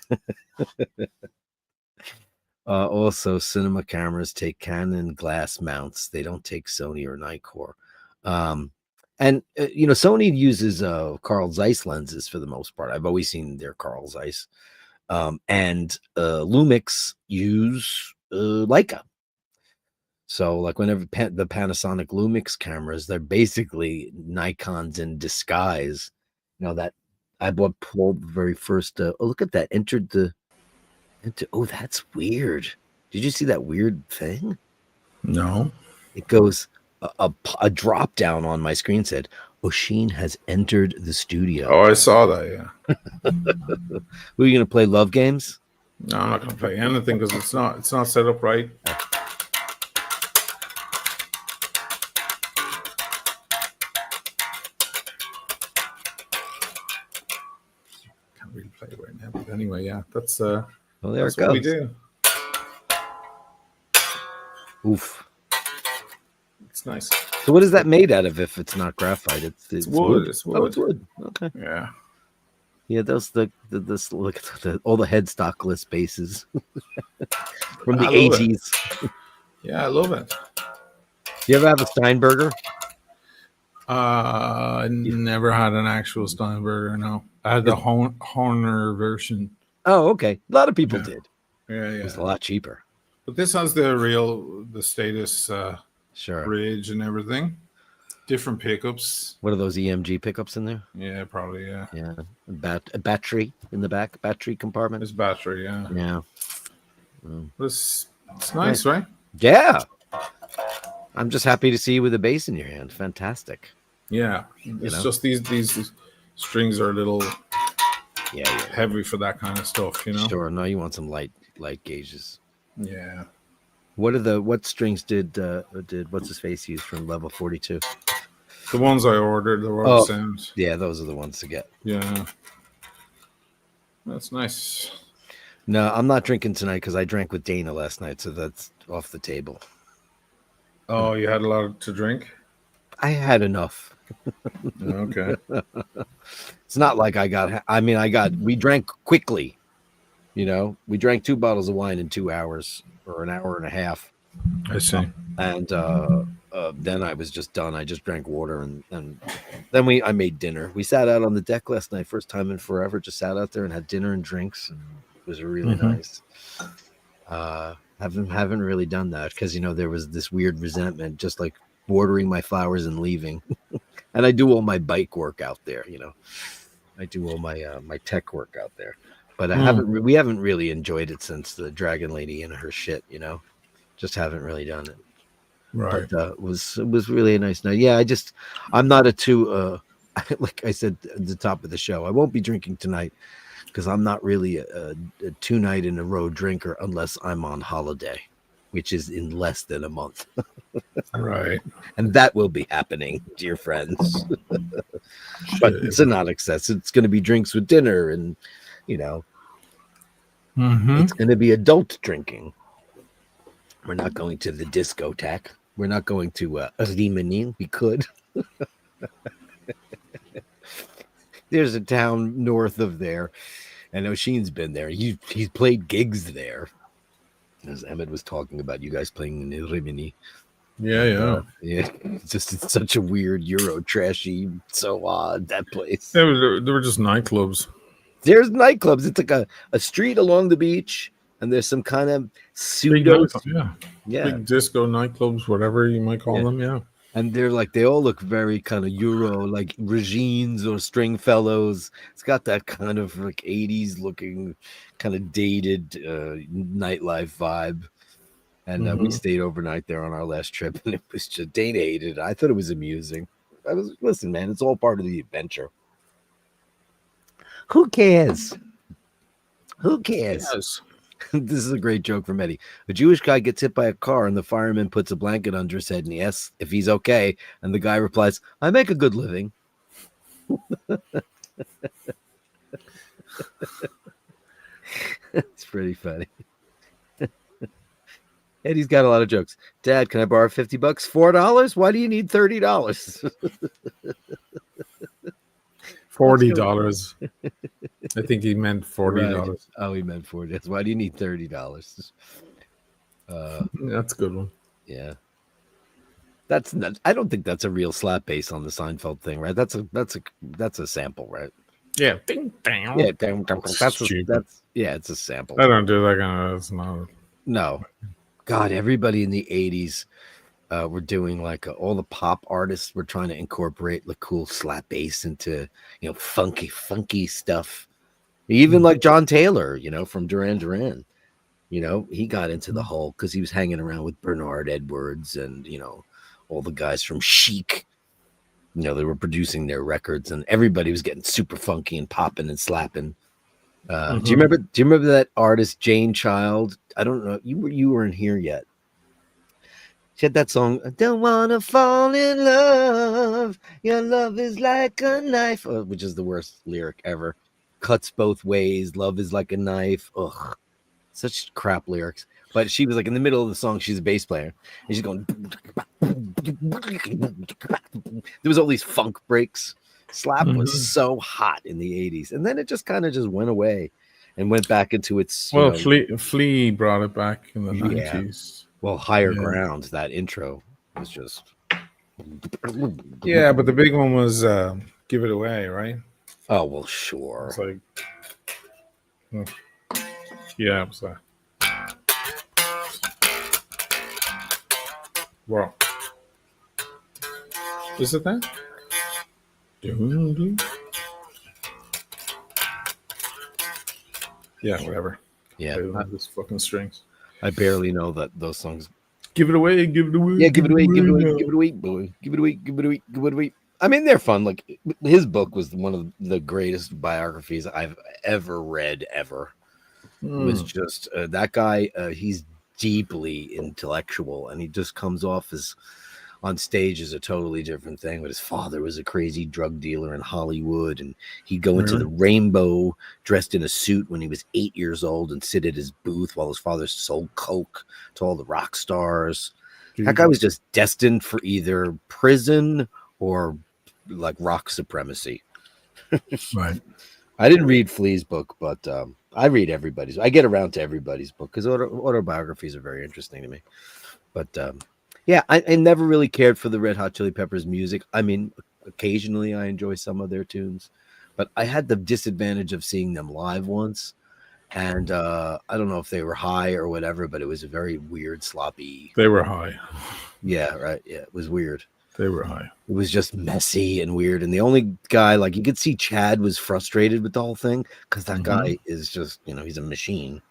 Also, cinema cameras take Canon glass mounts. They don't take Sony or Nikkor. Sony uses Carl Zeiss lenses for the most part. I've always seen their Carl Zeiss. And Lumix use Leica. So, like, whenever the Panasonic Lumix cameras, they're basically Nikons in disguise. That I bought Paul the very first. Look at that! Oh, that's weird. Did you see that weird thing? No. It goes a drop down on my screen said Oisin has entered the studio. Oh, I saw that. Yeah. Who are you gonna play Love Games? No, I'm not gonna play anything because it's not set up right. Can't really play right now, but anyway, yeah, that's Well, there that's it goes. what we do. Oof. It's nice. So what is that made out of if it's not graphite? It's wood. It's wood. Oh, it's wood. Okay. Yeah. Yeah, those look at all the headstock list bases from the I love it. 80s. Yeah, I love it. Do you ever have a Steinberger? I never had an actual Steinberger. No, I had the Horner version. Oh, okay. A lot of people did. Yeah, It was a lot cheaper. But this has the status Sure. bridge and everything. Different pickups. What are those EMG pickups in there? Yeah, probably. Yeah. Yeah. A battery in the back, battery compartment. It's battery. Yeah. Yeah. It's nice, right? Yeah. I'm just happy to see you with a bass in your hand. Fantastic. Yeah. It's just these strings are a little Yeah. heavy for that kind of stuff, you know? Sure. No, you want some light gauges. Yeah. What strings did what's his face use from level 42? The ones I ordered, the rubber sounds. Yeah, those are the ones to get. Yeah. That's nice. No, I'm not drinking tonight because I drank with Dana last night, so that's off the table. Oh, you had a lot to drink? I had enough. Okay. It's not like we drank quickly. You know, we drank 2 bottles of wine in 2 hours or an hour and a half. I see. And then I was just done. I just drank water and then I made dinner. We sat out on the deck last night, first time in forever. Just sat out there and had dinner and drinks. And it was really nice. Haven't really done that because there was this weird resentment, just like watering my flowers and leaving. And I do all my bike work out there. I do all my my tech work out there. But we haven't really enjoyed it since the Dragon Lady and her shit. Just haven't really done it. Right. But it was really a nice night. Yeah, I'm not a two. Like I said at the top of the show, I won't be drinking tonight because I'm not really a 2 night in a row drinker unless I'm on holiday, which is in less than a month. Right. And that will be happening, dear friends. But it's not excess. It's going to be drinks with dinner, and it's going to be adult drinking. We're not going to the discotheque. We're not going to Rimini. We could. There's a town north of there, and Oisin's been there. He's played gigs there. As Emmett was talking about, you guys playing in Rimini. Yeah. It's such a weird Euro trashy, so odd, that place. They were just nightclubs. There's nightclubs. It's like a street along the beach, and there's some kind of pseudo, big disco nightclubs, whatever you might call them. Yeah, and they all look very kind of Euro, like Regines or Stringfellows. It's got that kind of like 80s looking, kind of dated nightlife vibe. And we stayed overnight there on our last trip, and it was just Dana hated it. I thought it was amusing. Listen, man, it's all part of the adventure. Who cares? Yes. This is a great joke from Eddie. A Jewish guy gets hit by a car, and the fireman puts a blanket under his head and he asks if he's okay. And the guy replies, "I make a good living." It's pretty funny. Eddie's got a lot of jokes. Dad, can I borrow $50? $4? Why do you need $30? $40. I think he meant $40. Right. Oh, he meant $40. Why do you need $30? That's a good one. Yeah. That's not, I don't think that's a real slap bass on the Seinfeld thing, right? That's a sample, right? Yeah. Ding, ding. Yeah, it's a sample. I don't do that kind of. It's not. No. God, everybody in the 80s were doing like all the pop artists were trying to incorporate the cool slap bass into, funky stuff. Even like John Taylor, from Duran Duran, he got into the whole because he was hanging around with Bernard Edwards and, all the guys from Chic. They were producing their records and everybody was getting super funky and popping and slapping. Do you remember that artist Jane Child? I don't know. You weren't here yet. She had that song, "I don't wanna fall in love. Your love is like a knife," which is the worst lyric ever. Cuts both ways. Love is like a knife. Ugh, such crap lyrics. But she was like in the middle of the song. She's a bass player, and she's going. There was all these funk breaks. Slap was so hot in the 80s, and then it just kind of just went away and went back into its Flea brought it back in the 90s. Well, Higher Ground, that intro was just but the big one was Give It Away, right? Oh, well, sure. It's like it was that. Wow. Is it that? Yeah, whatever. Yeah. This fucking strings. I barely know that those songs. Give it away, give it away. Yeah, give it away, give it away, now. give it away, boy. Give it away, give it away, give it away. I mean, they're fun. Like his book was one of the greatest biographies I've ever read, ever. It was just that guy. He's deeply intellectual, and he just comes off as on stage as a totally different thing. But his father was a crazy drug dealer in Hollywood, and he'd go into the Rainbow dressed in a suit when he was 8 years old and sit at his booth while his father sold coke to all the rock stars. That guy was just destined for either prison or like rock supremacy. Right. I didn't read Flea's book, but I read everybody's. I get around to everybody's book because autobiographies are very interesting to me. But yeah, I never really cared for the Red Hot Chili Peppers music. I mean, occasionally I enjoy some of their tunes, but I had the disadvantage of seeing them live once. And I don't know if they were high or whatever, but it was a very weird, sloppy. They were high. Yeah, right. Yeah, it was weird. They were high. It was just messy and weird. And the only guy, like you could see Chad was frustrated with the whole thing because that guy is just, he's a machine.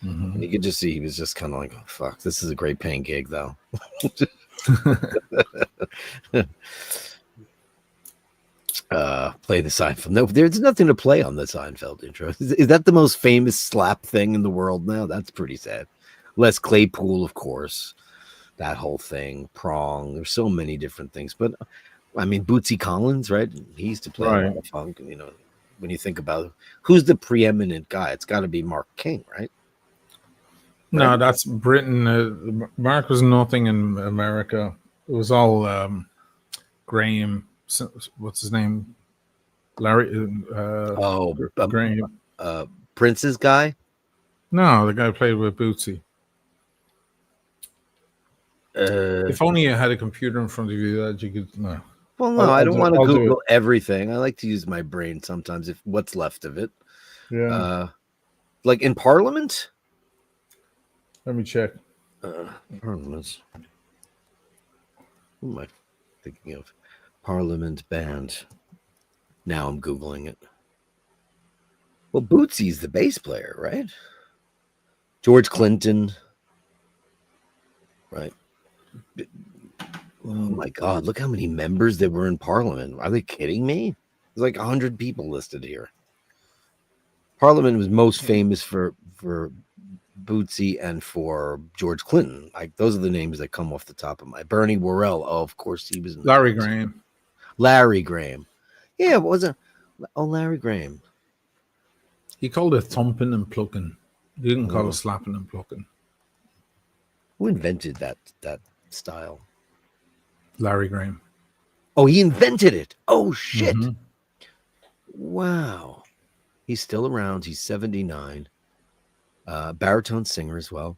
And you could just see he was just kind of like, oh, fuck, this is a great paying gig, though. Play the Seinfeld. No, there's nothing to play on the Seinfeld intro. Is that the most famous slap thing in the world now? That's pretty sad. Les Claypool, of course. That whole thing, Prong. There's so many different things. But, I mean, Bootsy Collins, right? He used to play a lot of funk. When you think about who's the preeminent guy, it's got to be Mark King, right? No, that's Britain. Mark was nothing in America. It was all Graham. What's his name? Larry. Graham. Prince's guy? No, the guy who played with Bootsy. If only you had a computer in front of you that you could. No. Well, no, I don't want to Google everything. I like to use my brain sometimes, if what's left of it. Yeah. Like in Parliament. Let me check. Parliament. Who am I thinking of? Parliament band. Now I'm Googling it. Well, Bootsy's the bass player, right? George Clinton. Right. Oh my God, look how many members there were in Parliament. Are they kidding me? There's like 100 people listed here. Parliament was most famous for Bootsy and for George Clinton. Like those are the names that come off the top of my. Bernie Worrell. Oh, of course he was in Larry Graham. Larry Graham. Yeah, what was it? Oh, Larry Graham. He called it thumping and plucking. He didn't call it slapping and plucking. Who invented that style? Larry Graham. Oh, he invented it. Oh shit. Wow. He's still around. He's 79. Baritone singer as well.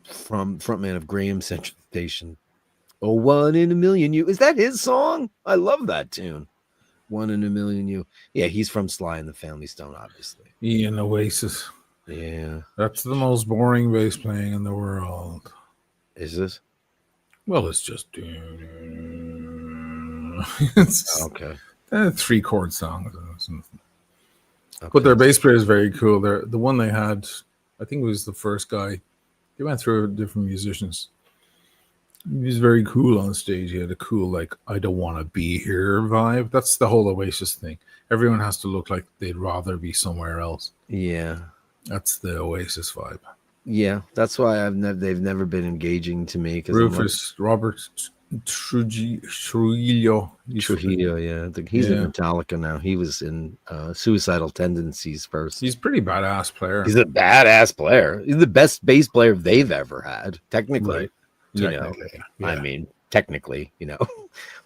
From frontman of Graham Central Station. Oh, 1 in a Million You. Is that his song? I love that tune. 1 in a Million You. Yeah, he's from Sly and the Family Stone, obviously. Ian Oasis. Yeah. That's the most boring bass playing in the world. Is this? Well, it's just okay. 3-chord songs. Okay. But their bass player is very cool. The one they had, I think it was the first guy. He went through different musicians. He was very cool on stage. He had a cool, like, I don't want to be here vibe. That's the whole Oasis thing. Everyone has to look like they'd rather be somewhere else. Yeah. That's the Oasis vibe. Yeah, that's why they've never been engaging to me. Rufus Robert Trujillo. Trujillo, yeah. He's in Metallica now. He was in Suicidal Tendencies first. He's a pretty badass player. He's a badass player. He's the best bass player they've ever had, technically. Right. I mean, technically,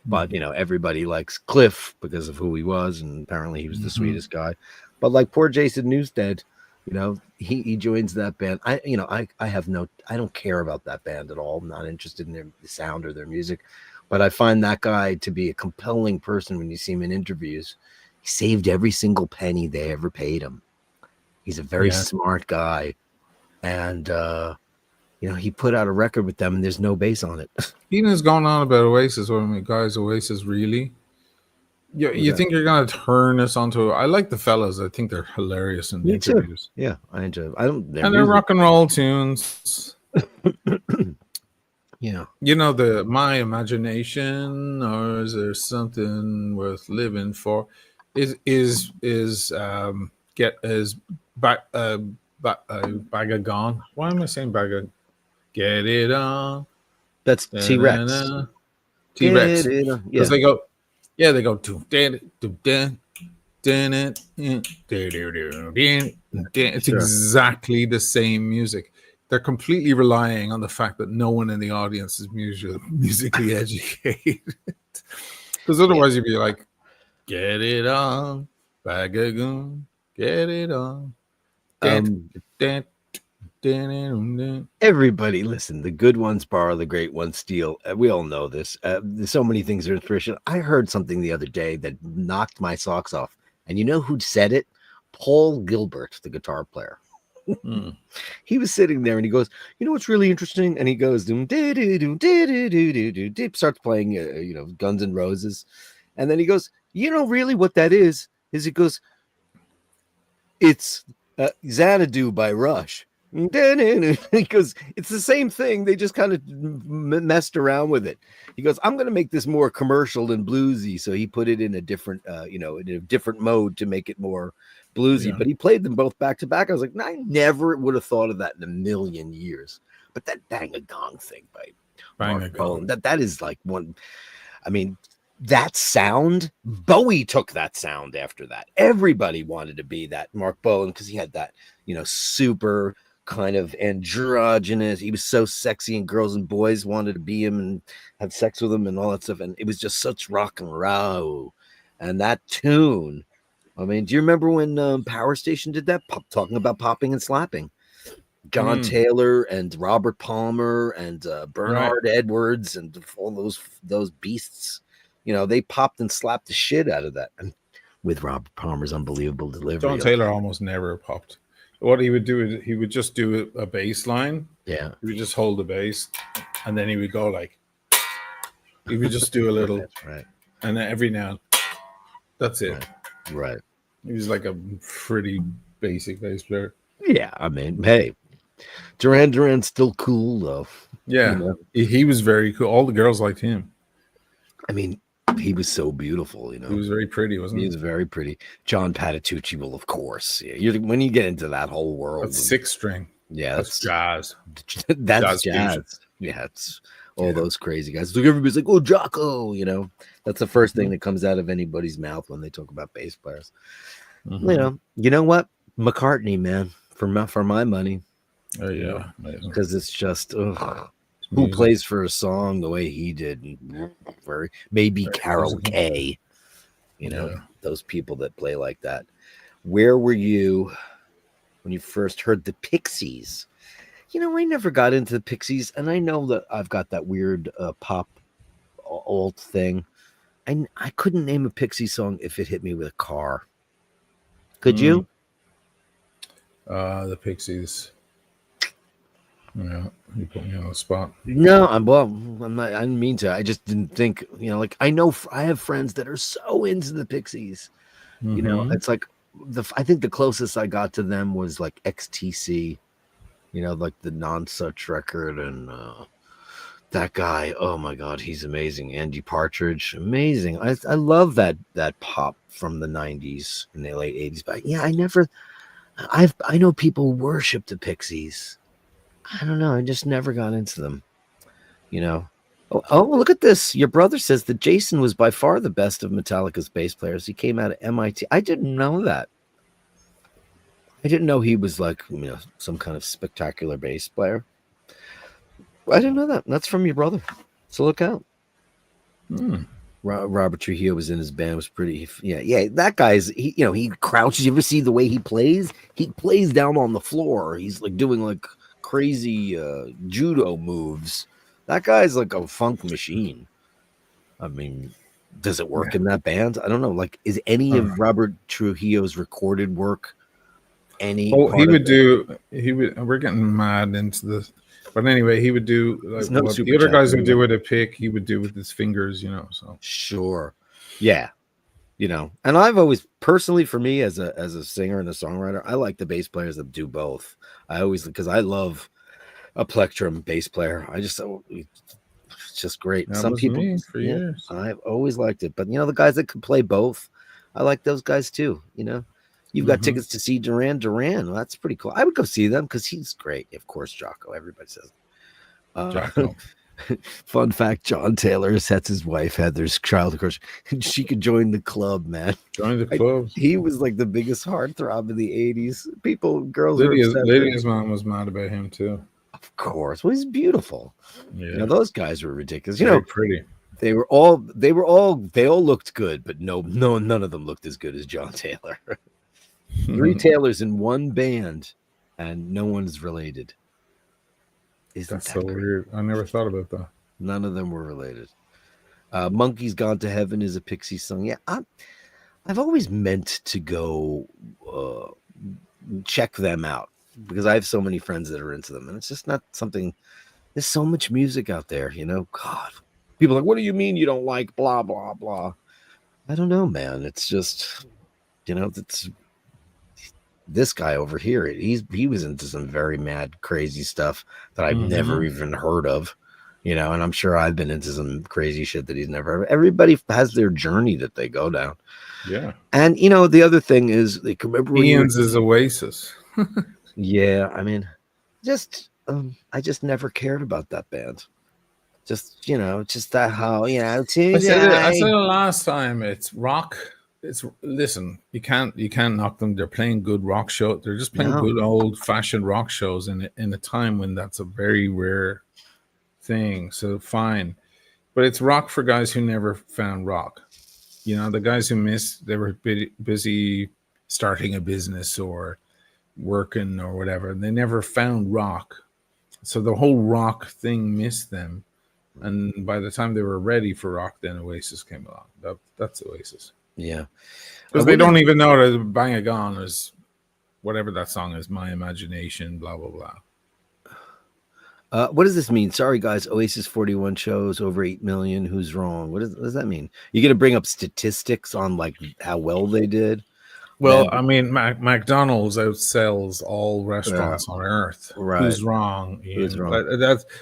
but everybody likes Cliff because of who he was, and apparently he was the sweetest guy. But like poor Jason Newsted, he joins that band. I don't care about that band at all. I'm not interested in their sound or their music, but I find that guy to be a compelling person when you see him in interviews. He saved every single penny they ever paid him. He's a very smart guy, and he put out a record with them, and there's no bass on it. Ian's gone on about Oasis. What I mean, guys, Oasis really. You think you're gonna turn this onto? I like the fellas. I think they're hilarious in the interviews. Yeah, I enjoy. And they're rock and roll tunes. Yeah. You know, the my imagination, or is there something worth living for? Is get is back bag of gone. Why am I saying bag of get it on? That's T-Rex. T Get Rex, it on. because Yeah. they go, yeah, they go do it's Sure. exactly the same music. They're completely relying on the fact that no one in the audience is musically educated. Because Yeah. otherwise, you'd be like, "Get it on, bagagoon, get it on." Um, Dun, dun, dun. Everybody, listen, the good ones borrow, the great ones steal. We all know this. There's so many things are in tradition. I heard something the other day that knocked my socks off. And you know who said it? Paul Gilbert, the guitar player. Hmm. He was sitting there and he goes, you know what's really interesting? And he goes, starts playing, Guns N' Roses. And then he goes, you know, really what that is he goes, it's Xanadu by Rush. Because it's the same thing. They just kind of messed around with it. He goes, I'm going to make this more commercial and bluesy. So he put it in a different, in a different mode to make it more bluesy. Yeah. But he played them both back to back. I was like, I never would have thought of that in a million years. But that Bang a Gong thing by Bang a Mark Gong. Bowen, that is like one. I mean, that sound, Bowie took that sound after that. Everybody wanted to be that Mark Bowen because he had that, super kind of androgynous. He was so sexy, and girls and boys wanted to be him and have sex with him and all that stuff. And it was just such rock and roll. And that tune, I mean, do you remember when Power Station did that? Talking about popping and slapping. John Taylor and Robert Palmer and Bernard Edwards and all those beasts. They popped and slapped the shit out of that. And with Robert Palmer's unbelievable delivery. John Taylor almost never popped. What he would do is he would just do a bass line. Yeah. He would just hold the bass, and then he would go like, he would just do a little, That's right. And then every now, that's it. Right. He was like a pretty basic bass player. Yeah, I mean, hey, Duran Duran's still cool though. Yeah, he was very cool. All the girls liked him. I mean, he was so beautiful, He was very pretty, wasn't he? He was very pretty. John Patitucci, well, of course. Yeah, when you get into that whole world, that's six string. Yeah, that's jazz. That's jazz. Yeah, it's all those crazy guys. Like everybody's like, "Oh, Jocko," That's the first thing that comes out of anybody's mouth when they talk about bass players. You know what? McCartney, man, for my money. Oh yeah, because it's just who plays for a song the way he did. Maybe Carol Kay, those people that play like that. Where were you when you first heard the Pixies? I never got into the Pixies, and I know that I've got that weird pop alt thing. I couldn't name a Pixie song if it hit me with a car. Could you? The Pixies. Yeah, you put me on the spot. No, I'm not. I didn't mean to. I just didn't think. I know I have friends that are so into the Pixies. It's like I think the closest I got to them was like XTC. Like the Non-Such record, and that guy. Oh my God, he's amazing. Andy Partridge, amazing. I love that pop from the '90s and the late '80s. But yeah, I know people worship the Pixies. I don't know. I just never got into them. Oh, look at this. Your brother says that Jason was by far the best of Metallica's bass players. He came out of MIT. I didn't know that. I didn't know he was like, some kind of spectacular bass player. I didn't know that. That's from your brother. So look out. Robert Trujillo was in his band. Was pretty. Yeah. That guy's. He crouches. You ever see the way he plays? He plays down on the floor. He's like doing like crazy judo moves. That guy's like a funk machine. I mean, does it work in that band? I don't know. Like, is any of Robert Trujillo's recorded work any? We're getting mad into this, but anyway, he would do like what the other guys would do with a pick. He would do with his fingers, So sure, yeah. And I've always personally, for me as a singer and a songwriter, I like the bass players that do both. I always, because I love a plectrum bass player. It's just great. That Some was people, me for years. I've always liked it. But the guys that could play both, I like those guys too. You've got Mhm. tickets to see Duran Duran. Well, that's pretty cool. I would go see them because he's great. Of course, Jocko. Everybody says. Jocko. Fun fact: John Taylor sets his wife Heather's child crush. She could join the club, man. Join the club. He was like the biggest heartthrob in the '80s. Girls are Lydia's, obsessed with him. Lydia's mom was mad about him too. Of course. Well, he's beautiful. Yeah. Those guys were ridiculous. Very pretty. They all looked good, but none of them looked as good as John Taylor. 3 Taylors in one band, and no one's related. That's so weird. I never thought about that. None of them were related. Monkey's Gone to Heaven is a Pixies song. Yeah, I've always meant to go check them out because I have so many friends that are into them, and it's just not something. There's so much music out there, God, people are like, what do you mean you don't like blah blah blah? I don't know, man. It's just, it's this guy over here. He was into some very mad, crazy stuff that I've never even heard of, and I'm sure I've been into some crazy shit that he's never heard of. Everybody has their journey that they go down. Yeah. And the other thing is, like, remember Ian's is Oasis. Yeah, I mean, I just never cared about that band. Just just that how I said it last time. It's rock. Listen, you can't knock them. They're playing good rock show. They're just playing good old fashioned rock shows in a time when that's a very rare thing. So fine, but it's rock for guys who never found rock. The guys who missed, they were busy starting a business or working or whatever. They never found rock, so the whole rock thing missed them. And by the time they were ready for rock, then Oasis came along. That's Oasis. Yeah, because they don't even know that Bang a Gone is whatever that song is. My Imagination, blah blah blah. What does this mean? Sorry, guys. Oasis 41 shows, over 8 million. Who's wrong? What does that mean? You're going to bring up statistics on like how well they did? Well, I mean, McDonald's outsells all restaurants on earth. Right. Who's wrong? Who's wrong?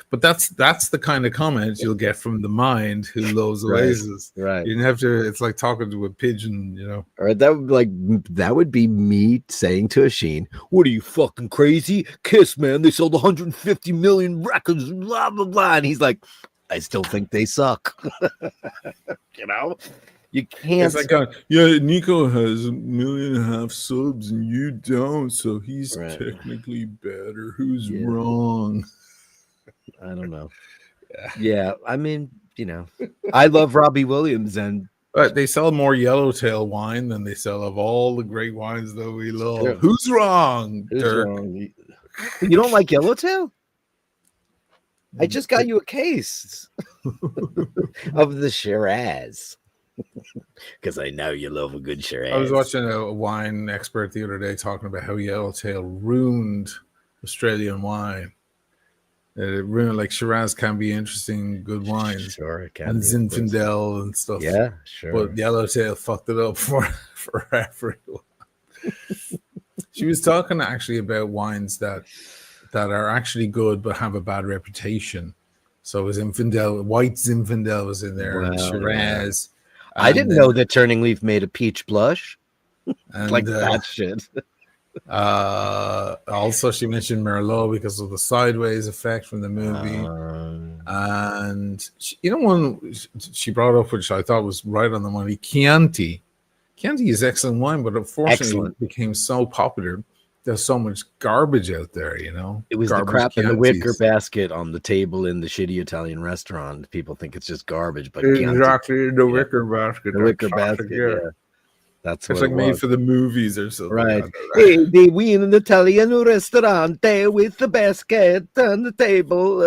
But that's the kind of comments you'll get from the mind who loves Oasis. Right. You have to. It's like talking to a pigeon, All right. That would be me saying to Oisin, "What are you, fucking crazy? Kiss, man. They sold 150 million records. Blah blah blah." And he's like, "I still think they suck." You can't. It's like, Nico has 1.5 million subs and you don't, so he's technically better. Who's wrong? I don't know. Yeah, I mean, I love Robbie Williams, but they sell more Yellowtail wine than they sell of all the great wines that we love. Yeah. Who's wrong, Who's Dirk? wrong? You don't like Yellowtail? I just got you a case of the Shiraz. Because I know you love a good Shiraz. I was watching a wine expert the other day talking about how Yellowtail ruined Australian wine. It ruined, like, Shiraz can be interesting, good wines. Sure, it can. And Zinfandel and stuff. Yeah, sure. But Yellowtail fucked it up for everyone. She was talking actually about wines that are actually good but have a bad reputation. So it was Zinfandel, white Zinfandel was in there, and Shiraz. I didn't know that Turning Leaf made a peach blush. And, like that shit. Also, she mentioned Merlot because of the sideways effect from the movie. And one she brought up, which I thought was right on the money, Chianti. Chianti is excellent wine, but unfortunately it became so popular. There's so much garbage out there, It was garbage the crap in the Chiantis. wicker basket on the table in the shitty Italian restaurant. People think it's just garbage, but exactly the wicker basket. The wicker basket, yeah. That's it's what like made for the movies or something. Right. Hey, they win an Italian restaurant there with the basket on the table.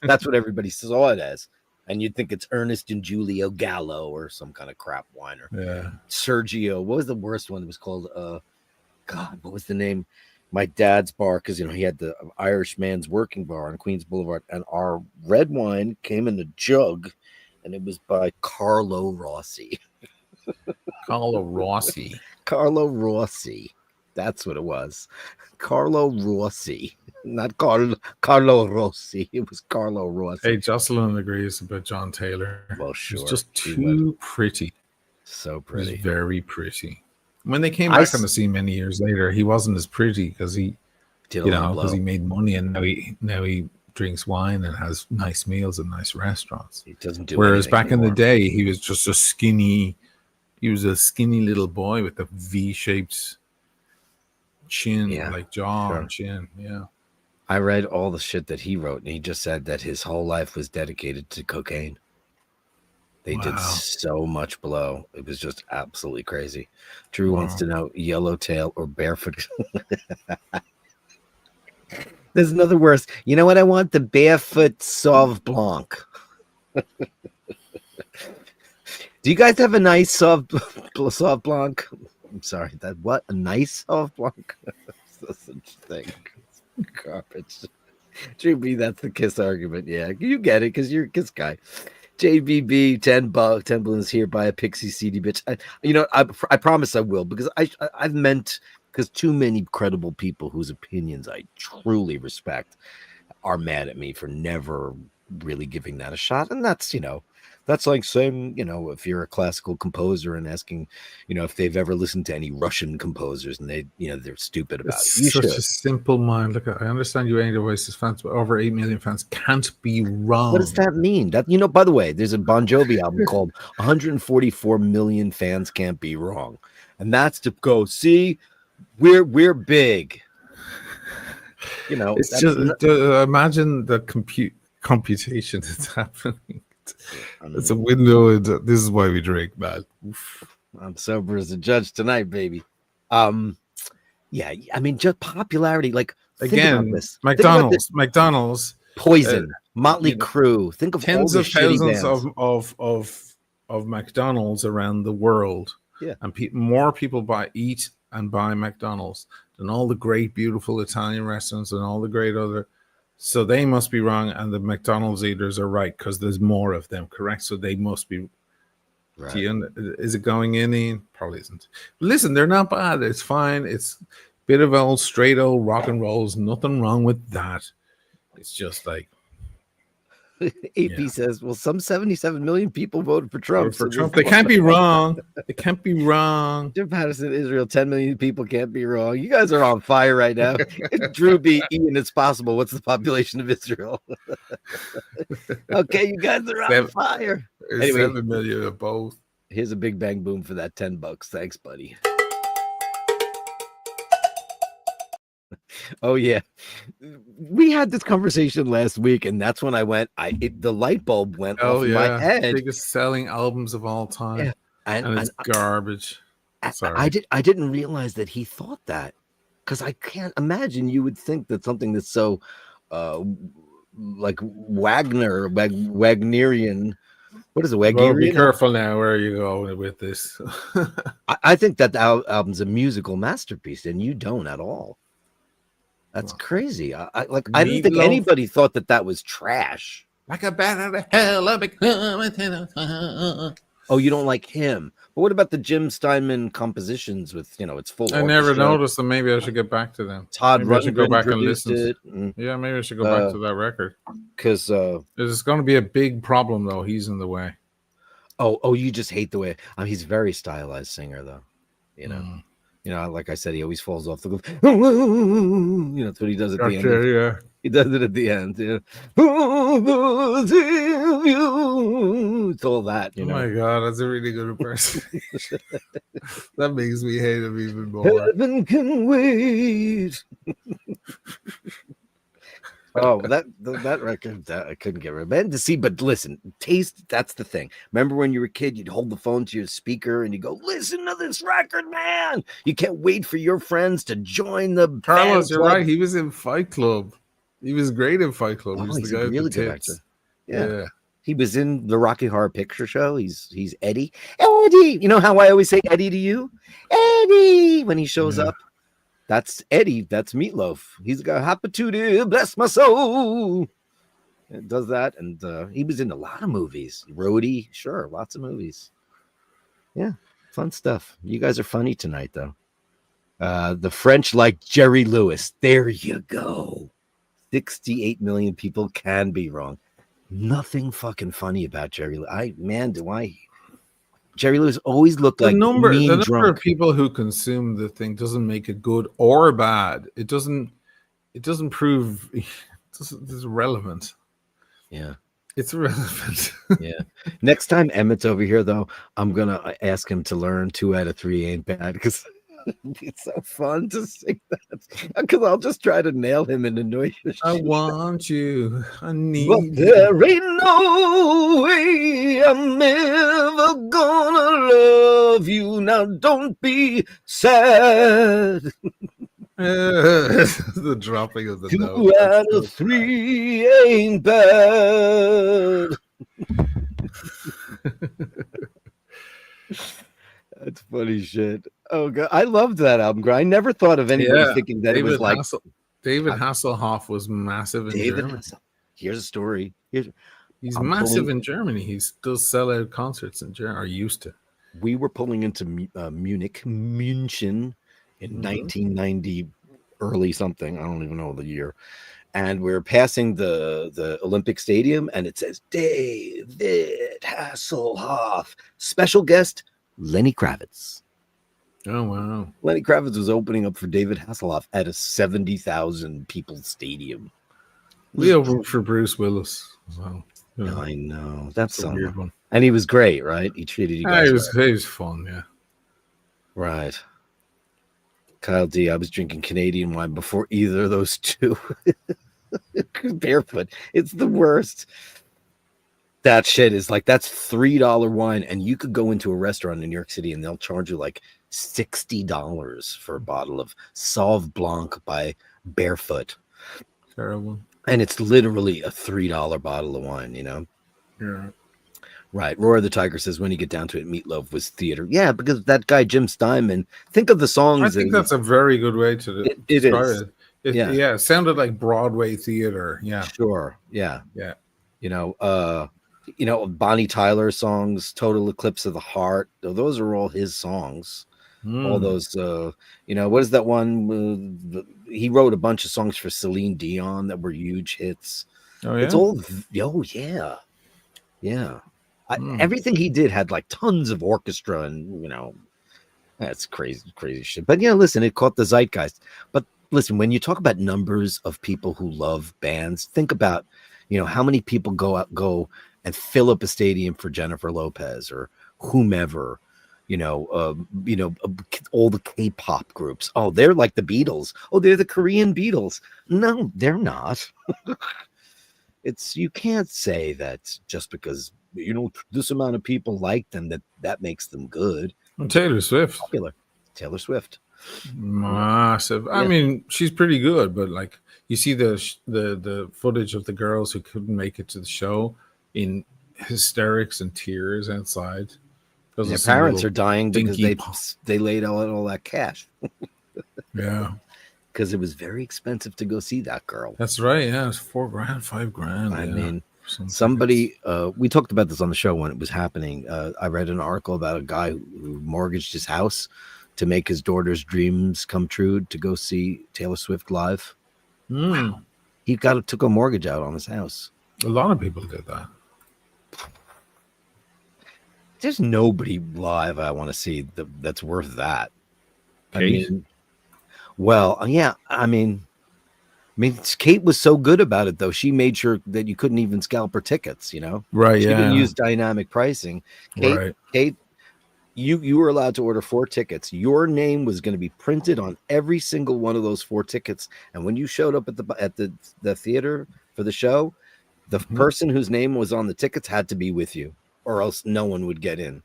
That's what everybody saw it as. And you'd think it's Ernest and Giulio Gallo or some kind of crap winer. Yeah. Sergio. What was the worst one? It was called God, what was the name? My dad's bar, because he had the Irish Man's Working Bar on Queens Boulevard, and our red wine came in a jug, and it was by Carlo Rossi. Carlo Rossi. Carlo Rossi. That's what it was. Carlo Rossi, not Carlo Rossi. It was Carlo Rossi. Hey, Jocelyn agrees about John Taylor. Well, He's sure. just She would. too pretty. So He's pretty. very pretty. When they came I back on the scene many years later, he wasn't as pretty because he, Did a you lot know, of because blow. he made money and now he drinks wine and has nice meals in nice restaurants. He doesn't do Whereas anything back in the anymore. day, he was just a skinny. He was a skinny little boy with a V-shaped chin, Yeah, like jaw sure. and chin. Yeah. I read all the shit that he wrote, and he just said that his whole life was dedicated to cocaine. They did Wow. so much blow. It was just absolutely crazy. Drew wants Wow. to know yellowtail or barefoot. There's another worse. You know what I want? The barefoot sauve blanc. Do you guys have a nice sauve blanc? I'm sorry. That what? A nice sauve blanc? That's such a thing. Garbage. Drew B, that's the Kiss argument. Yeah, you get it because you're a Kiss guy. JBB, $10, 10 balloons here. Buy a Pixie CD, bitch. I promise I will because I've meant because too many credible people whose opinions I truly respect are mad at me for never really giving that a shot, and that's like saying if you're a classical composer and asking if they've ever listened to any Russian composers and they're stupid about It's it. You such should. a simple mind. Look, I understand you ain't Oasis fans, but over 8 million fans can't be wrong. What does that mean? That by the way, there's a Bon Jovi album called 144 Million Fans Can't Be Wrong. And that's to go, see, we're big. It's just imagine the computation that's happening. It's a window into this is why we drink, man. Oof. I'm sober as a judge tonight, baby. Yeah, I mean, just popularity. Like Again, this. McDonald's, Poison, Motley Crue. Think of tens all of the shitty thousands bands. of McDonald's around the world. Yeah, and more people eat and buy McDonald's than all the great, beautiful Italian restaurants and all the great other. So they must be wrong, and the McDonald's eaters are right because there's more of them, correct? So they must be. Right. Is it going in? Probably isn't. But listen, they're not bad. It's fine. It's a bit of old straight old rock and roll. There's nothing wrong with that. It's just like AP says, well, some 77 million people voted for Trump. They can't be wrong. They can't be wrong. Jim Patterson, Israel, 10 million people can't be wrong. You guys are on fire right now. Drew B. Ian, it's possible. What's the population of Israel? Okay, you guys are on fire. Anyway, 7 million of both. Here's a big bang boom for that $10. Thanks, buddy. Oh yeah, we had this conversation last week, and that's when I went. The light bulb went off in my head. Biggest selling albums of all time, and it's garbage. Sorry, I didn't realize that he thought that because I can't imagine you would think that something that's so like Wagnerian. What is it? Wagnerian? Well, be careful now where you go with this. I think that the album's a musical masterpiece, and you don't at all. That's crazy. I didn't think anybody thought that was trash. Like a bat out of hell, Oh, you don't like him. But what about the Jim Steinman compositions with, it's full I never noticed them. Maybe I should get back to them. Todd maybe I should go back and listen. It. Yeah, maybe I should go back to that record. Because it's going to be a big problem, though. He's in the way. Oh, you just hate the way. He's a very stylized singer, though. Like I said, he always falls off the cliff. That's what he does at the end. Yeah. He does it at the end. It's all that. Oh my God, that's a really good impersonation. That makes me hate him even more. Heaven can wait. Oh, that record I couldn't get rid of. And to see, but listen, taste, that's the thing. Remember when you were a kid, you'd hold the phone to your speaker and you go, listen to this record, man. You can't wait for your friends to join the Carlos, you're right. He was in Fight Club. He was great in Fight Club. Oh, he's the guy a really good actor. Yeah. He was in the Rocky Horror Picture Show. He's Eddie. Eddie. You know how I always say Eddie to you? Eddie when he shows up. That's Eddie. That's Meatloaf. He's got Hapatootie, bless my soul. It does that. And he was in a lot of movies. Roadie, sure, lots of movies. Yeah, fun stuff. You guys are funny tonight, though. The French like Jerry Lewis. There you go. 68 million people can be wrong. Nothing fucking funny about Jerry Lewis. Jerry Lewis always looked The like number mean of drunk. people who consume the thing doesn't make it good or bad. It doesn't prove it's irrelevant. Yeah. It's irrelevant. Yeah. Next time Emmett's over here, though, I'm gonna ask him to learn 2 out of 3 ain't bad because it's so fun to sing that. Because I'll just try to nail him and annoy the I shit. want you. I But need you. there ain't no way I'm ever gonna love you. Now don't be sad. The dropping of the 2 note. out of 3 ain't bad. That's funny shit. Oh god, I loved that album. I never thought of anybody thinking that it was like David Hasselhoff was massive in Germany. Here's a story. He's massive in Germany. He still sell out concerts in Germany, or used to. We were pulling into München in 1990, early something. I don't even know the year. And we're passing the Olympic Stadium, and it says David Hasselhoff, special guest Lenny Kravitz. Oh wow! Lenny Kravitz was opening up for David Hasselhoff at a 70,000 people stadium. We opened for Bruce Willis as well. Yeah. I know, that's a weird one. And he was great, right? He treated you guys. He was fun, yeah. Right. Kyle D, I was drinking Canadian wine before either of those two. Barefoot. It's the worst. That shit is like, that's $3 wine, and you could go into a restaurant in New York City and they'll charge you like $60 for a bottle of Sauv Blanc by Barefoot. Terrible. And it's literally a $3 bottle of wine, you know? Yeah. Right. Roar the Tiger says, when you get down to it, Meatloaf was theater. Yeah, because that guy, Jim Steinman, think of the songs. I think that's a very good way to describe it. It sounded like Broadway theater. Yeah. Sure. Yeah. Yeah. You know, Bonnie Tyler songs, Total Eclipse of the Heart. Those are all his songs. All those, what is that one? He wrote a bunch of songs for Celine Dion that were huge hits. Oh, yeah. It's all, yeah. Yeah. Everything he did had like tons of orchestra, and that's crazy shit. But listen, it caught the zeitgeist. But listen, when you talk about numbers of people who love bands, think about how many people go and fill up a stadium for Jennifer Lopez or whomever. All the K-pop groups. Oh, they're like the Beatles. Oh, they're the Korean Beatles. No, they're not. You can't say that just because this amount of people like them that makes them good. Taylor Swift, popular. Taylor Swift, massive. I mean, she's pretty good, but like you see the footage of the girls who couldn't make it to the show in hysterics and tears outside. Their parents are dying because they laid out all that cash. Yeah. Because it was very expensive to go see that girl. That's right. Yeah, it's $4,000, $5,000. I mean, somebody we talked about this on the show when it was happening. I read an article about a guy who mortgaged his house to make his daughter's dreams come true to go see Taylor Swift live. Wow. He took a mortgage out on his house. A lot of people did that. There's nobody live I want to see that's worth that. Kate? I mean, Kate was so good about it, though. She made sure that you couldn't even scalp her tickets, Right, she didn't use dynamic pricing. Kate, you were allowed to order 4 tickets. Your name was going to be printed on every single one of those 4 tickets. And when you showed up at the theater for the show, the person whose name was on the tickets had to be with you, or else no one would get in.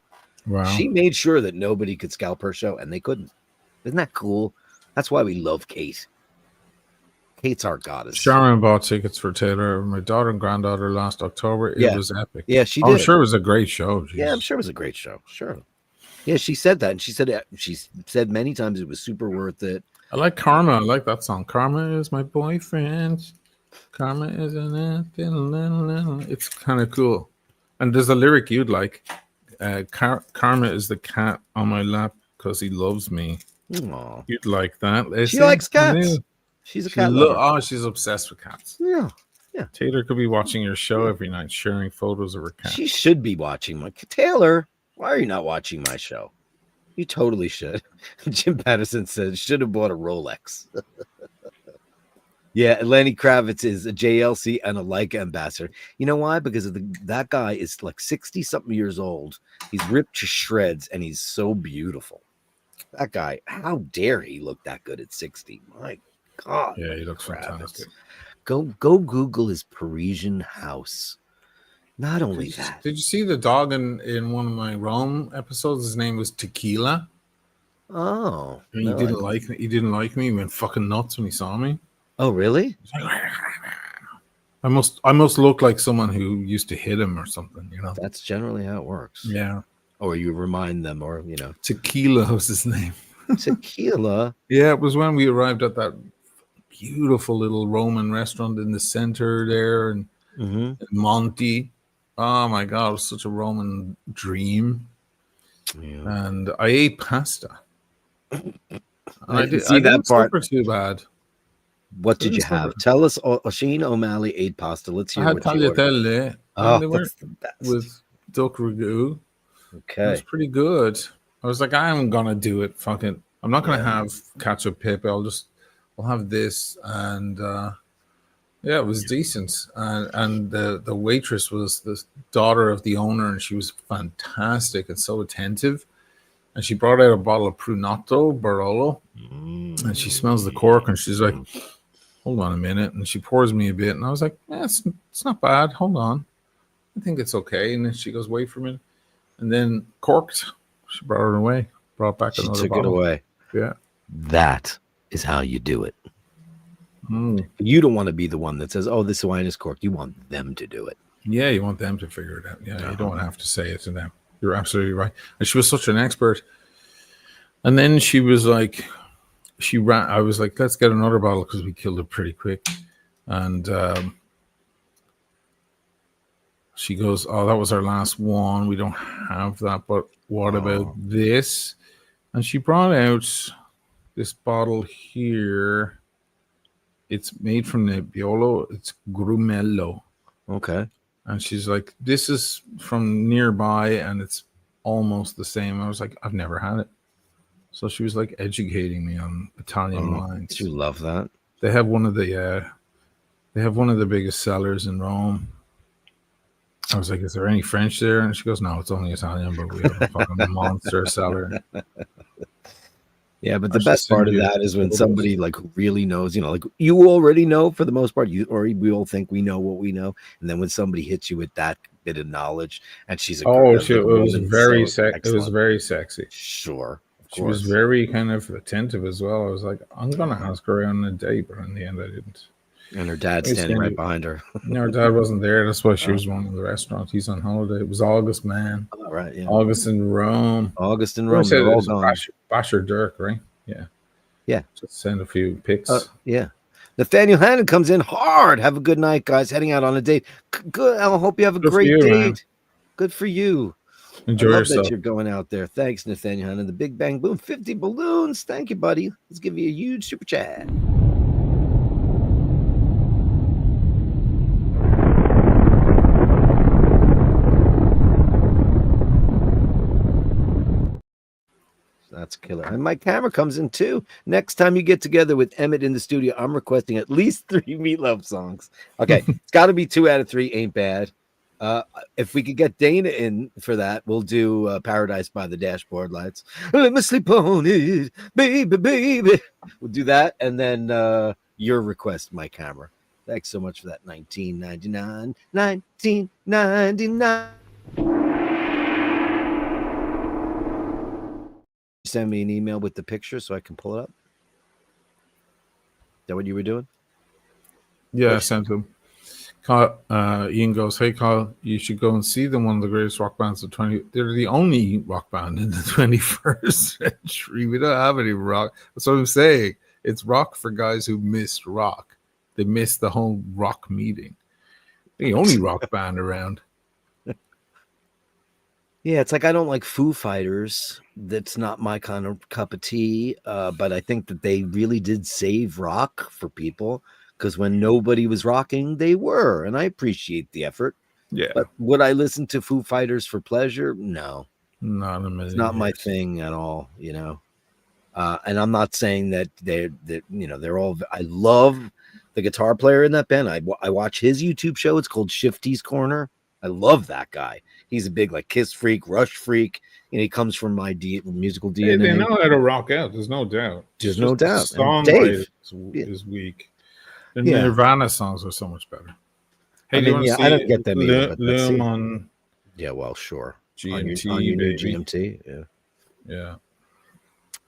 Wow. She made sure that nobody could scalp her show, and they couldn't. Isn't that cool? That's why we love Kate. Kate's our goddess. Sharon bought tickets for Taylor, my daughter and granddaughter, last October. It was epic. Yeah, she did. I'm sure it was a great show. Jeez. Yeah, I'm sure it was a great show. Sure. Yeah, she said that, and she said many times it was super worth it. I like Karma. I like that song. Karma is my boyfriend. Karma is it's kind of cool. And there's a lyric you'd like. Karma is the cat on my lap because he loves me. Aw. You'd like that. She Lacey? likes I cats. knew. She's a cat lover. She's obsessed with cats. Yeah. Taylor could be watching your show every night, sharing photos of her cat. She should be watching my Taylor. Why are you not watching my show? You totally should. Jim Patterson said should have bought a Rolex. Yeah, Lenny Kravitz is a JLC and a Leica ambassador. You know why? Because of that guy is like 60 something years old. He's ripped to shreds and he's so beautiful. That guy, how dare he look that good at 60? My God. Yeah, he looks Kravitz. fantastic. Go Google his Parisian house. Not only that. Did you see the dog in one of my Rome episodes? His name was Tequila. Oh. And he didn't like me. He didn't like me. He went fucking nuts when he saw me. Oh, really? I must look like someone who used to hit him or something, you know. That's generally how it works. Yeah. Or you remind them, or Tequila was his name. Tequila. Yeah, it was when we arrived at that beautiful little Roman restaurant in the center there, and Monty. Oh my God, it was such a Roman dream. Yeah. And I ate pasta. I didn't see that part. Suffer too bad. What did you have? Tell us. Oisin O'Malley ate pasta. Let's hear what you ordered. With duck ragu. Okay. It was pretty good. I was like, I'm gonna do it. Fuck it. I'm not gonna have ketchup pepe. I'll have this, and it was decent. And the waitress was the daughter of the owner, and she was fantastic and so attentive. And she brought out a bottle of Prunato Barolo, and she smells the cork, and she's like, "Hold on a minute," and she pours me a bit, and I was like, "It's not bad. Hold on, I think it's okay." And then she goes, "Wait for a minute," and then corked. She brought it away. Brought back another bottle. She took it away. Yeah, that is how you do it. You don't want to be the one that says, "Oh, this wine is corked." You want them to do it. Yeah, you want them to figure it out. Yeah, you don't have to say it to them. You're absolutely right. And she was such an expert. And then she was like, I was like, let's get another bottle because we killed it pretty quick. And she goes, oh, that was our last one. We don't have that. But what about this? And she brought out this bottle here. It's made from Nebbiolo. It's Grumello. Okay. And she's like, this is from nearby, and it's almost the same. I was like, I've never had it. So she was like educating me on Italian wines. You love that. They have one of the biggest sellers in Rome. I was like, is there any French there? And she goes, no, it's only Italian, but we have a fucking monster cellar. Yeah, but the best part of that is when somebody like who really knows, like you already know for the most part, we all think we know what we know, and then when somebody hits you with that bit of knowledge, and she's it was very sexy. It was very sexy. Sure, she was very kind of attentive as well. I was like, I'm gonna ask her out on a date, but in the end, I didn't. And her dad's standing right behind her. No, her dad wasn't there. That's why she was running the restaurant. He's on holiday. It was August, man. All right, yeah. August in Rome. They're all gone. Basherdirk, right? Yeah. Yeah. Just send a few pics. Yeah. Nathaniel Hannon comes in hard. Have a good night, guys. Heading out on a date. Good. I hope you have a great date. Man. Good for you. Enjoy yourself. That you're going out there. Thanks, Nathaniel Hannon. The Big Bang Boom. 50 balloons. Thank you, buddy. Let's give you a huge super chat. That's killer. And my camera comes in too. Next time you get together with Emmett in the studio, I'm requesting at least 3 Meatloaf songs. Okay. It's got to be 2 out of 3. Ain't bad. If we could get Dana in for that, we'll do Paradise by the Dashboard Lights. Let me sleep on it, baby, baby. We'll do that. And then your request, my camera. Thanks so much for that. 1999. Send me an email with the picture so I can pull it up. Is that what you were doing? Yeah, I sent him. Ian goes, hey, Kyle, you should go and see them. One of the greatest rock bands of They're the only rock band in the 21st century. We don't have any rock. That's what I'm saying. It's rock for guys who missed rock. They missed the whole rock meeting. The only rock band around. Yeah, it's like I don't like Foo Fighters. That's not my kind of cup of tea. But I think that they really did save rock for people because when nobody was rocking, they were, and I appreciate the effort. Yeah, But would I listen to Foo Fighters for pleasure? No, not a it's million not my years. thing at all. And I'm not saying that they're all. I love the guitar player in that band. I watch his YouTube show. It's called Shifty's Corner. I love that guy. He's a big like Kiss freak, Rush freak. He comes from my musical Hey, they DNA. know how to rock out. There's no doubt. It's There's no just the doubt. And songwriting Dave, yeah, is weak. The yeah. Nirvana songs are so much better. I Hey, do you mean, want to yeah, I see don't get them either, but let's Loom see. on Yeah, well, sure. On GMT, your new baby? GMT. Yeah. Yeah.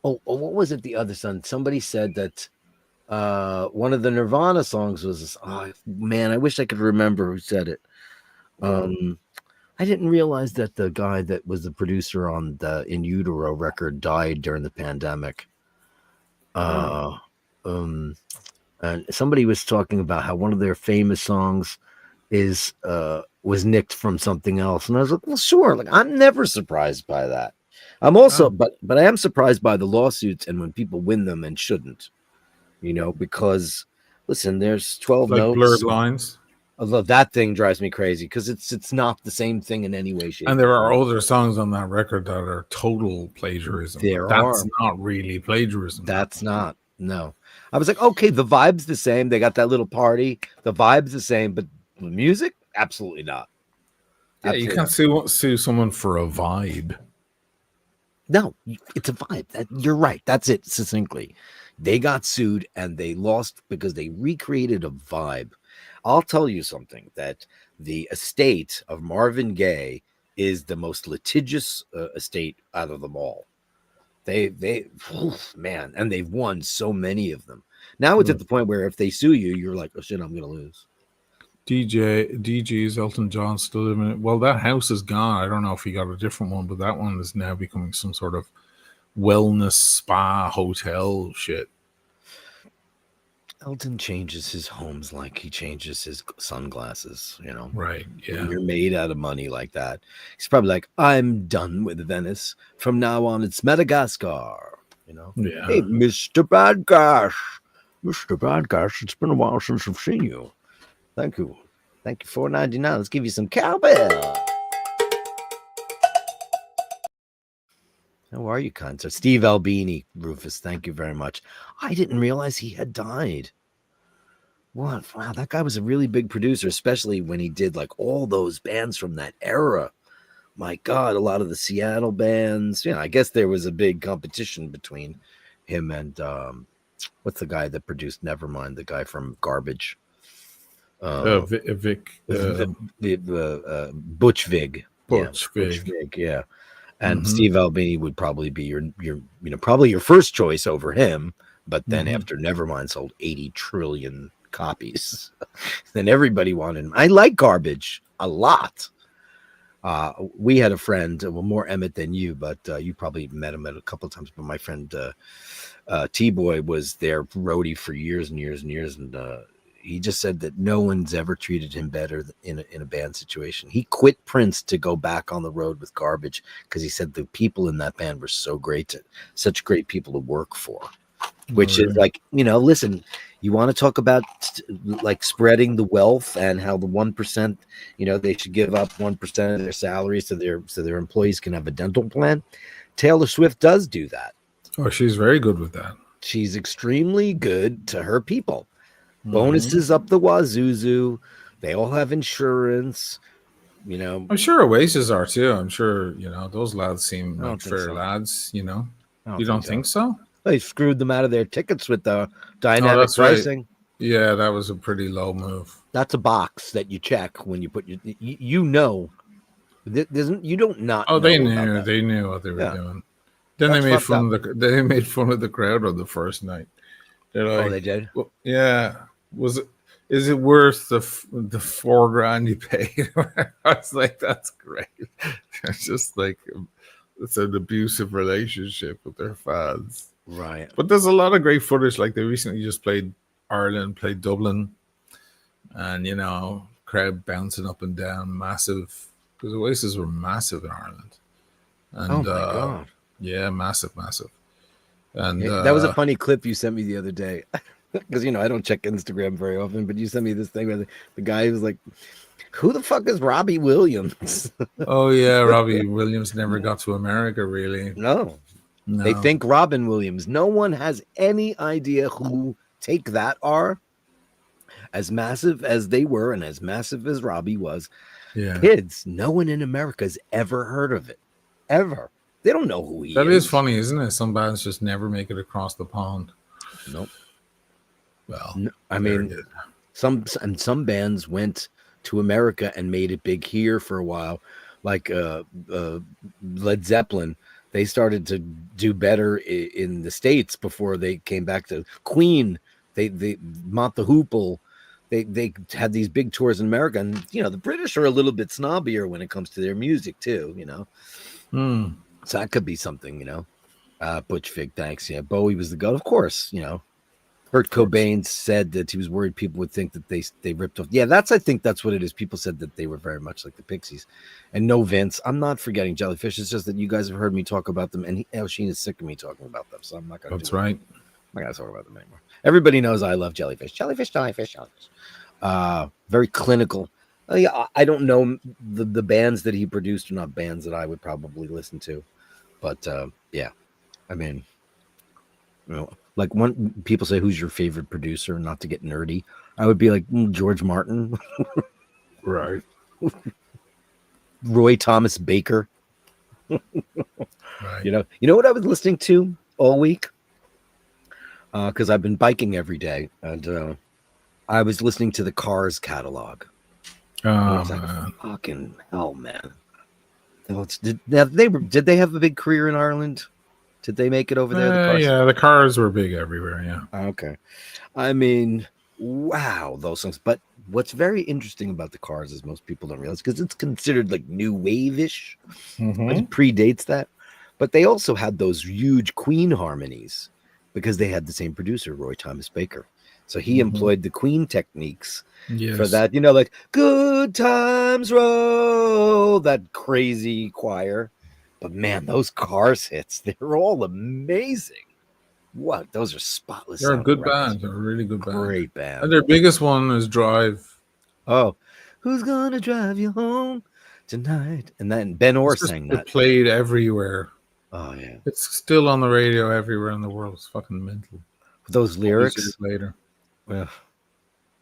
What was it? The other son. Somebody said that one of the Nirvana songs was. Oh man, I wish I could remember who said it. Um, I didn't realize that the guy that was the producer on the In Utero record died during the pandemic. Uh, um, and somebody was talking about how one of their famous songs is was nicked from something else, and I was like, well, sure. Like I'm never surprised by that. I'm also, Oh, but I am surprised by the lawsuits and when people win them and shouldn't, because listen, there's 12 like Blurred notes. Lines. Although that thing drives me crazy because it's not the same thing in any way, shape, And or there are form. other songs on that record that are total plagiarism, but There that's are. not really plagiarism. That's not. No. I was like, okay, the vibe's the same. They got that little party. The vibe's the same, but the music, absolutely not. Yeah, you Absolutely can't not. sue someone for a vibe. No, it's a vibe. You're right. That's it succinctly. They got sued and they lost because they recreated a vibe. I'll tell you something that the estate of Marvin Gaye is the most litigious estate out of them all. They man, and they've won so many of them. Now it's at the point where if they sue you, you're like, oh shit, I'm gonna lose. DJ's Elton John still living it. Well, that house is gone. I don't know if he got a different one, but that one is now becoming some sort of wellness spa hotel shit. Elton changes his homes like he changes his sunglasses, Right. When Yeah. you're made out of money like that. He's probably like, I'm done with Venice. From now on, it's Madagascar. Yeah. Hey, Mr. Badgash. Mr. Badgash, it's been a while since I've seen you. Thank you. Thank you, $4.99. Let's give you some cowbell. How are you, kind sir? Steve Albini, Rufus, thank you very much. I didn't realize he had died. What? Wow, that guy was a really big producer, especially when he did like all those bands from that era. My God, a lot of the Seattle bands. I guess there was a big competition between him and what's the guy that produced Nevermind? The guy from Garbage. Vic Butch Vig. Butch Butch Vig. Vig. Yeah. And Mhm. Steve Albini would probably be your probably your first choice over him. But then Mhm. after Nevermind sold 80 trillion copies, then everybody wanted him. I like Garbage a lot. We had a friend, well, more Emmett than you, but you probably met him a couple of times. But my friend T-Boy was their roadie for years and years and years, and he just said that no one's ever treated him better in a band situation. He quit Prince to go back on the road with Garbage because he said the people in that band were so great, such great people to work for. Which is like, listen, you want to talk about like spreading the wealth and how the 1%, they should give up 1% of their salaries so their employees can have a dental plan. Taylor Swift does do that. Oh, she's very good with that. She's extremely good to her people. Mhm. Bonuses up the wazoo. They all have insurance. I'm sure Oasis are too. I'm sure those lads seem I like don't think fair so. lads. I You don't think so? They screwed them out of their tickets with the Oh, dynamic that's pricing. right. Yeah, that was a pretty low move. That's a box that you check when you put your. You don't not. Oh, know they about knew. that. They knew what they were Yeah. doing. Then That's they made fucked fun up. of they made fun of the crowd on the first night. They're like, Oh, they did. well, yeah, is it worth the $4,000 you paid? I was like, that's great. It's just like it's an abusive relationship with their fans. Right. But there's a lot of great footage. Like they recently just played Ireland, played Dublin, and crowd bouncing up and down, massive. Because Oasis were massive in Ireland. Oh and my god. yeah, massive, massive. And That was a funny clip you sent me the other day. Because I don't check Instagram very often, but you sent me this thing where the guy was like, "Who the fuck is Robbie Williams?" oh yeah, Robbie Williams never got to America, really. No, they No, think Robin Williams. No one has any idea who Take That are. As massive as they were, and as massive as Robbie was, yeah, kids, no one in America has ever heard of it, ever. They don't know who he that is is. funny, isn't it? Some bands just never make it across the pond. Nope. Well, No, I there mean, it is. some bands went to America and made it big here for a while, like Led Zeppelin. They started to do better in the States before they came back to Queen. They Mott the Hoople. They had these big tours in America, and the British are a little bit snobbier when it comes to their music too. Hmm. So that could be something. Butch Vig, thanks. Yeah, Bowie was the goat, of course. Kurt Cobain said that he was worried people would think that they ripped off. Yeah, I think that's what it is. People said that they were very much like the Pixies, and no Vince. I'm not forgetting Jellyfish. It's just that you guys have heard me talk about them, and Sheen is sick of me talking about them, so I'm not going to. That's right. I'm not going to talk about them anymore. Everybody knows I love Jellyfish. Jellyfish, Jellyfish, Jellyfish. Very clinical. Yeah, I don't know the bands that he produced are not bands that I would probably listen to, but yeah, I mean, like when people say who's your favorite producer, not to get nerdy, I would be like George Martin, Right. Roy Thomas Baker. Right. You know what I was listening to all week? Because I've been biking every day, and I was listening to the Cars catalog. And I Oh was like, man. fucking hell, man. Did they have a big career in Ireland? Did they make it over there? The Cars? Yeah, the cars were big everywhere. Yeah. Okay. I mean, wow, those songs. But what's very interesting about the Cars is most people don't realize, because it's considered like new wave-ish. It predates that. But they also had those huge Queen harmonies because they had the same producer, Roy Thomas Baker. So he employed the Queen techniques for that. Like Good Times Roll, that crazy choir. But man, those Cars hits, they're all amazing. What? Those are spotless. They're a good records. band. They're a really good band. Great band. And their biggest one is Drive. Oh, who's gonna drive you home tonight? And then Ben Orr sang that. It played everywhere. Oh yeah. It's still on the radio everywhere in the world. It's fucking mental. Those lyrics Years later. well,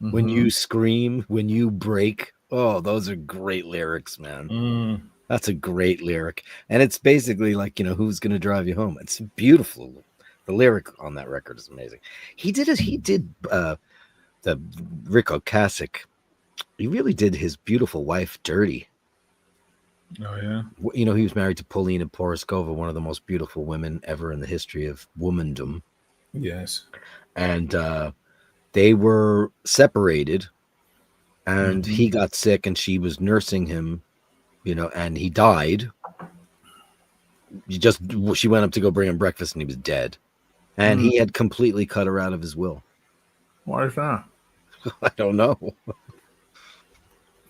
when you scream, when you break. Oh, those are great lyrics, man. That's a great lyric. And it's basically like, who's going to drive you home? It's beautiful. The lyric on that record is amazing. He did the Rick Ocasek. He really did his beautiful wife dirty. Oh, yeah. He was married to Paulina Poroskova, one of the most beautiful women ever in the history of womandom. Yes. And they were separated, and he got sick, and she was nursing him, and he died. She went up to go bring him breakfast, and he was dead. And he had completely cut her out of his will. Why is that? I don't know.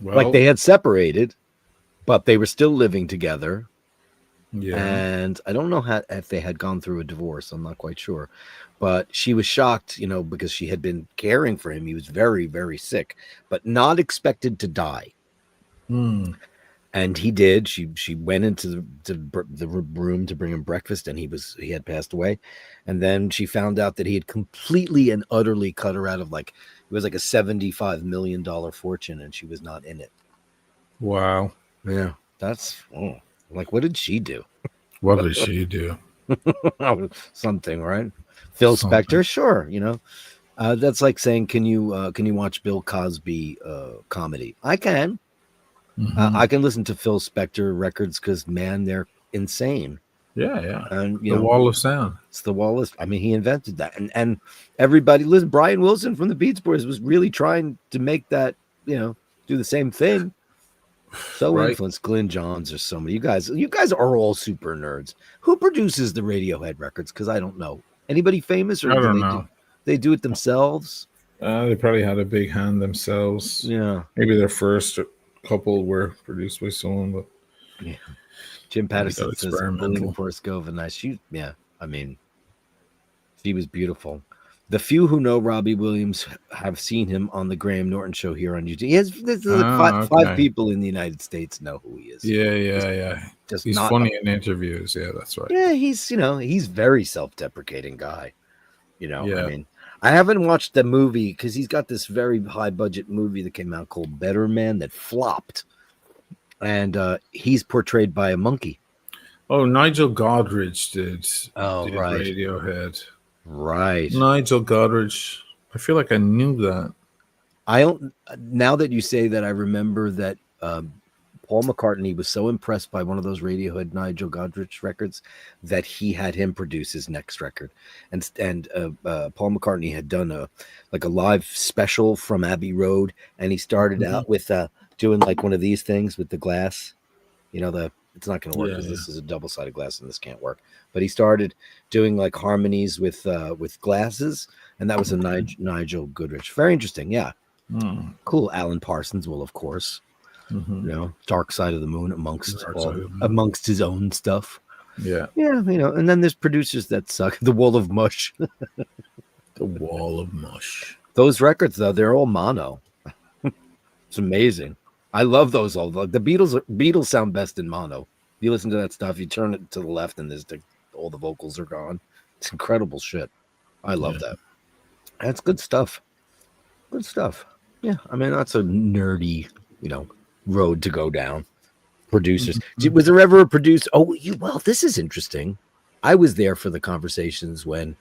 Well, Like they had separated, but they were still living together. yeah. And I don't know if they had gone through a divorce. I'm not quite sure. But she was shocked, because she had been caring for him. He was very, very sick, but not expected to die. And he did. She went into the room to bring him breakfast, and he had passed away. And then she found out that he had completely and utterly cut her out of it was like a $75 million fortune, and she was not in it. Wow. Yeah, that's what did she do? What did she do? Something, right? Phil Spector, sure. That's like saying, can you watch Bill Cosby comedy? I can. I can listen to Phil Spector records because, man, they're insane. Yeah, yeah. And the wall of sound. It's the wall of. I mean, he invented that, and everybody. Listen, Brian Wilson from the Beach Boys was really trying to make that, do the same thing. So Right. influenced. Glyn Johns or somebody. You guys are all super nerds. Who produces the Radiohead records? Because I don't know. Anybody famous, or I don't know. They do it themselves? They probably had a big hand themselves. Yeah. Maybe their first couple were produced by someone, but Yeah. Jim And he got Patterson says Helena experimental. Porskova, nice. I mean, she was beautiful. The few who know Robbie Williams have seen him on the Graham Norton show here on YouTube. There's like five Okay. people in the United States know who he is. Yeah. Just He's not. funny in interviews. Yeah, that's right. Yeah, he's very self-deprecating guy. I Yeah. mean, I haven't watched the movie because he's got this very high-budget movie that came out called Better Man that flopped, and he's portrayed by a monkey. Oh, Nigel Godrich did Right. Radiohead. Right. Nigel Godrich. I feel like I knew that. I don't. Now that you say that, I remember that Paul McCartney was so impressed by one of those Radiohead Nigel Godrich records that he had him produce his next record, and Paul McCartney had done a live special from Abbey Road, and he started out with doing like one of these things with the glass. It's not going to work because this is a double-sided glass and this can't work. But he started doing like harmonies with glasses, and that was a Nigel Godrich. Very interesting, yeah. Cool. Alan Parsons will, of course, Dark Side of the Moon amongst his own stuff. Yeah. And then there's producers that suck. The Wall of Mush. The Wall of Mush. Those records, though, they're all mono. It's amazing. I love those all. Like the Beatles sound best in mono. You listen to that stuff, you turn it to the left, and all the vocals are gone. It's incredible shit. I love that. That's good stuff. Good stuff. Yeah, I mean that's a nerdy, road to go down. Producers. Was there ever a producer? This is interesting. I was there for the conversations when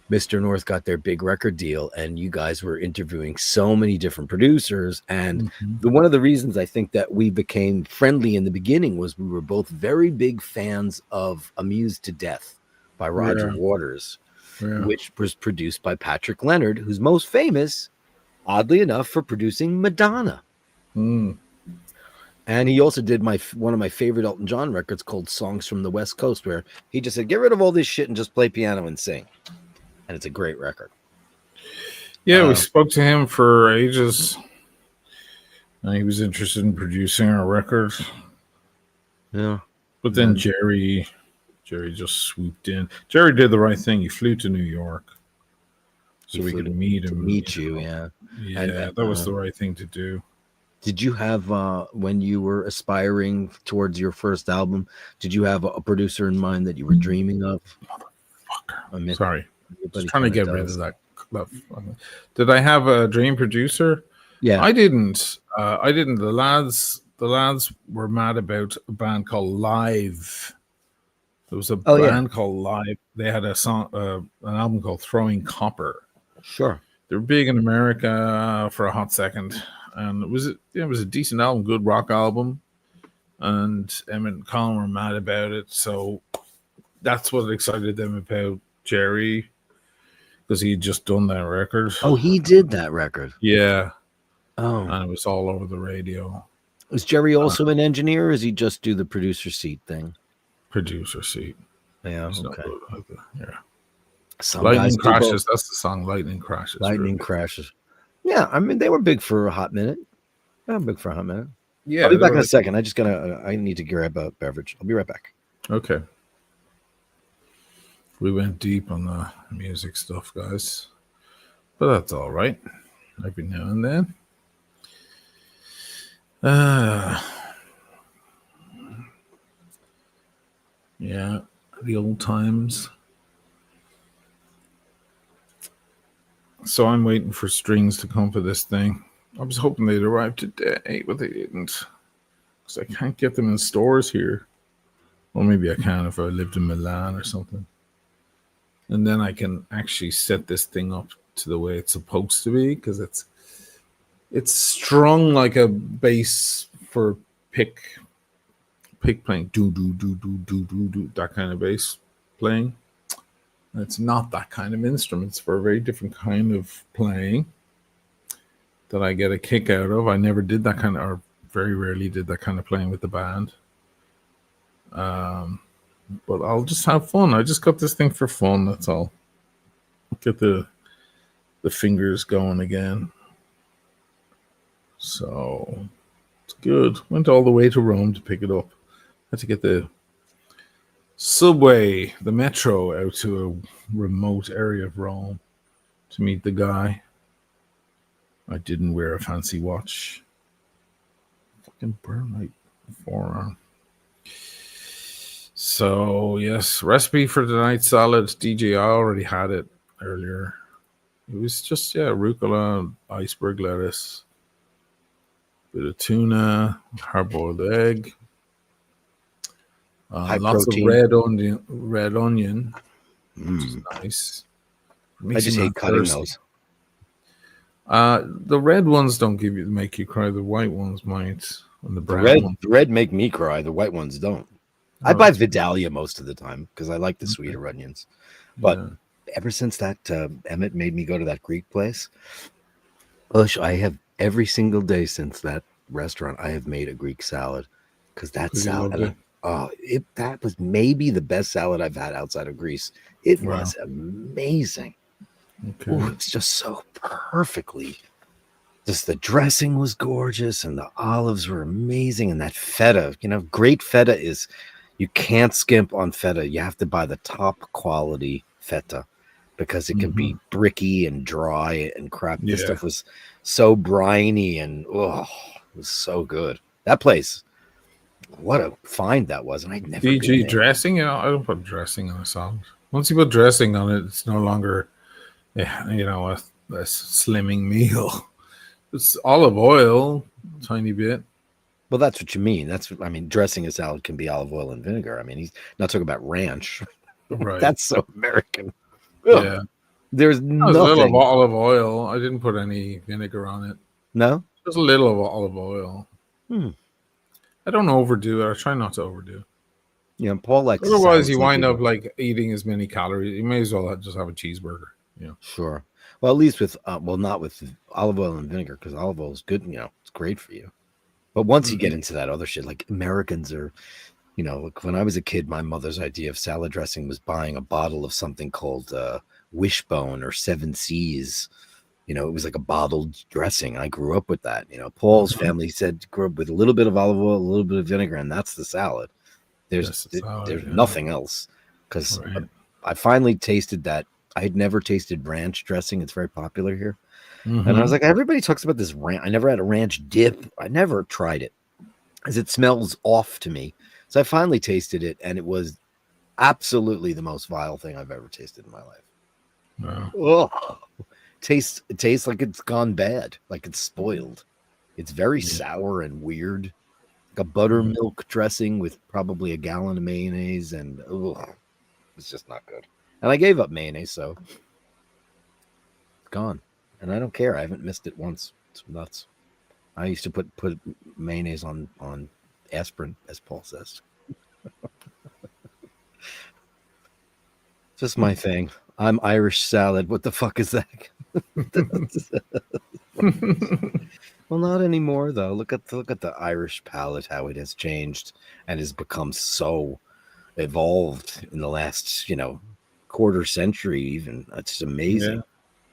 Mr. North got their big record deal, and you guys were interviewing so many different producers. And one of the reasons I think that we became friendly in the beginning was we were both very big fans of Amused to Death by Roger Waters, which was produced by Patrick Leonard, who's most famous, oddly enough, for producing Madonna. And he also did one of my favorite Elton John records called Songs from the West Coast, where he just said, get rid of all this shit and just play piano and sing. And it's a great record. Yeah, we spoke to him for ages. He was interested in producing our record. Yeah. But then Jerry just swooped in. Jerry did the right thing. He flew to New York so we could meet him. Meet you, yeah. Yeah, and, that was the right thing to do. Did you have, when you were aspiring towards your first album, did you have a producer in mind that you were dreaming of? Motherfucker. Sorry. I was trying to get rid of that. Did I have a dream producer? Yeah. I didn't. The lads were mad about a band called Live. There was a band called Live. They had an album called Throwing Copper. Sure. They were big in America for a hot second. And it was a decent album, good rock album. And Emmett and Colin were mad about it. So that's what excited them about Jerry, because he'd just done that record. Oh, he did that record? Yeah. Oh. And it was all over the radio. Is Jerry also an engineer, or does he just do the producer seat thing? Producer seat. Yeah, okay. Yeah. Lightning Crashes. That's the song, Lightning Crashes. Lightning Crashes. Yeah, I mean, they were big for a hot minute. Yeah, I'll be back in a second. I need to grab a beverage. I'll be right back. Okay. We went deep on the music stuff, guys. But that's all right. Every now and then. Yeah, the old times. So I'm waiting for strings to come for this thing. I was hoping they'd arrive today, but they didn't. Because I can't get them in stores here. Well, maybe I can if I lived in Milan or something. And then I can actually set this thing up to the way it's supposed to be, because it's strung like a bass for pick playing, do that kind of bass playing. And it's not that kind of instrument. It's for a very different kind of playing that I get a kick out of. I never did that kind of, or very rarely did that kind of playing with the band. But I'll just have fun. I just got this thing for fun, that's all. Get the fingers going again. So it's good. Went all the way to Rome to pick it up. Had to get the subway, the metro, out to a remote area of Rome to meet the guy. I didn't wear a fancy watch. Fucking burn my forearm. So, yes, recipe for the night salad. DJ, I already had it earlier. It was just, arugula, iceberg lettuce, bit of tuna, hard-boiled egg, High lots protein. of red onion, which is nice. I just hate cutting those. The red ones don't make you cry. The white ones might. And the brown ones. The red make me cry. The white ones don't. I buy Vidalia most of the time because I like the sweeter onions. But ever since that Emmett made me go to that Greek place, I have every single day since that restaurant, I have made a Greek salad because that salad, that was maybe the best salad I've had outside of Greece. It was amazing. Okay. Ooh, it's just so perfectly. Just the dressing was gorgeous and the olives were amazing. And that feta, great feta is, you can't skimp on feta. You have to buy the top quality feta because it can be bricky and dry and crap. This stuff was so briny and it was so good. That place, what a find that was. And I'd never DG dressing, I don't put dressing on a salad. Once you put dressing on it, it's no longer a slimming meal. It's olive oil, tiny bit. Well, that's what you mean. Dressing a salad can be olive oil and vinegar. He's not talking about ranch. Right. That's so American. Ugh. Yeah. There's nothing. A little of olive oil. I didn't put any vinegar on it. No? Just a little of olive oil. I don't overdo it. I try not to overdo. Yeah, Paul likes. Otherwise, you wind up eating as many calories. You may as well just have a cheeseburger. Yeah. Sure. Well, at least with not with olive oil and vinegar, because olive oil is good. It's great for you. But once you get into that other shit, like Americans are, like when I was a kid, my mother's idea of salad dressing was buying a bottle of something called Wishbone or Seven Seas. It was like a bottled dressing. I grew up with that. Paul's family said grew up with a little bit of olive oil, a little bit of vinegar, and that's the salad. There's nothing else. Because I finally tasted that. I had never tasted ranch dressing. It's very popular here. And I was like, everybody talks about this ranch. I never had a ranch dip. I never tried it because it smells off to me. So I finally tasted it, and it was absolutely the most vile thing I've ever tasted in my life. Wow. It tastes like it's gone bad, like it's spoiled. It's very sour and weird, like a buttermilk dressing with probably a gallon of mayonnaise, and it's just not good. And I gave up mayonnaise, so it's gone. And I don't care. I haven't missed it once. It's nuts. I used to put mayonnaise on aspirin, as Paul says. Just my thing. I'm Irish salad. What the fuck is that? Well, not anymore though. Look at the Irish palate, how it has changed and has become so evolved in the last quarter century. Even it's amazing.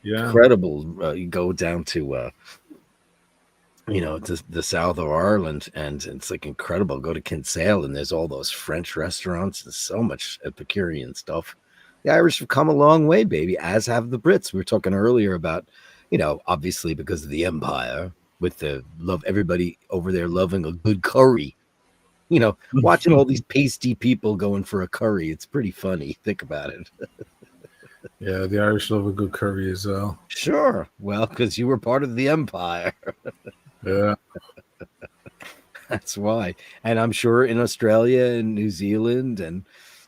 Yeah. Incredible. You go down to to the south of Ireland, and it's like incredible. Go to Kinsale, and there's all those French restaurants and so much Epicurean stuff. The Irish have come a long way, baby, as have the Brits. We were talking earlier about, obviously because of the empire, with the love, everybody over there loving a good curry. Watching all these pasty people going for a curry, it's pretty funny. Think about it. Yeah, the Irish love a good curry as well. Sure. Well, because you were part of the empire. Yeah. That's why. And I'm sure in Australia and New Zealand and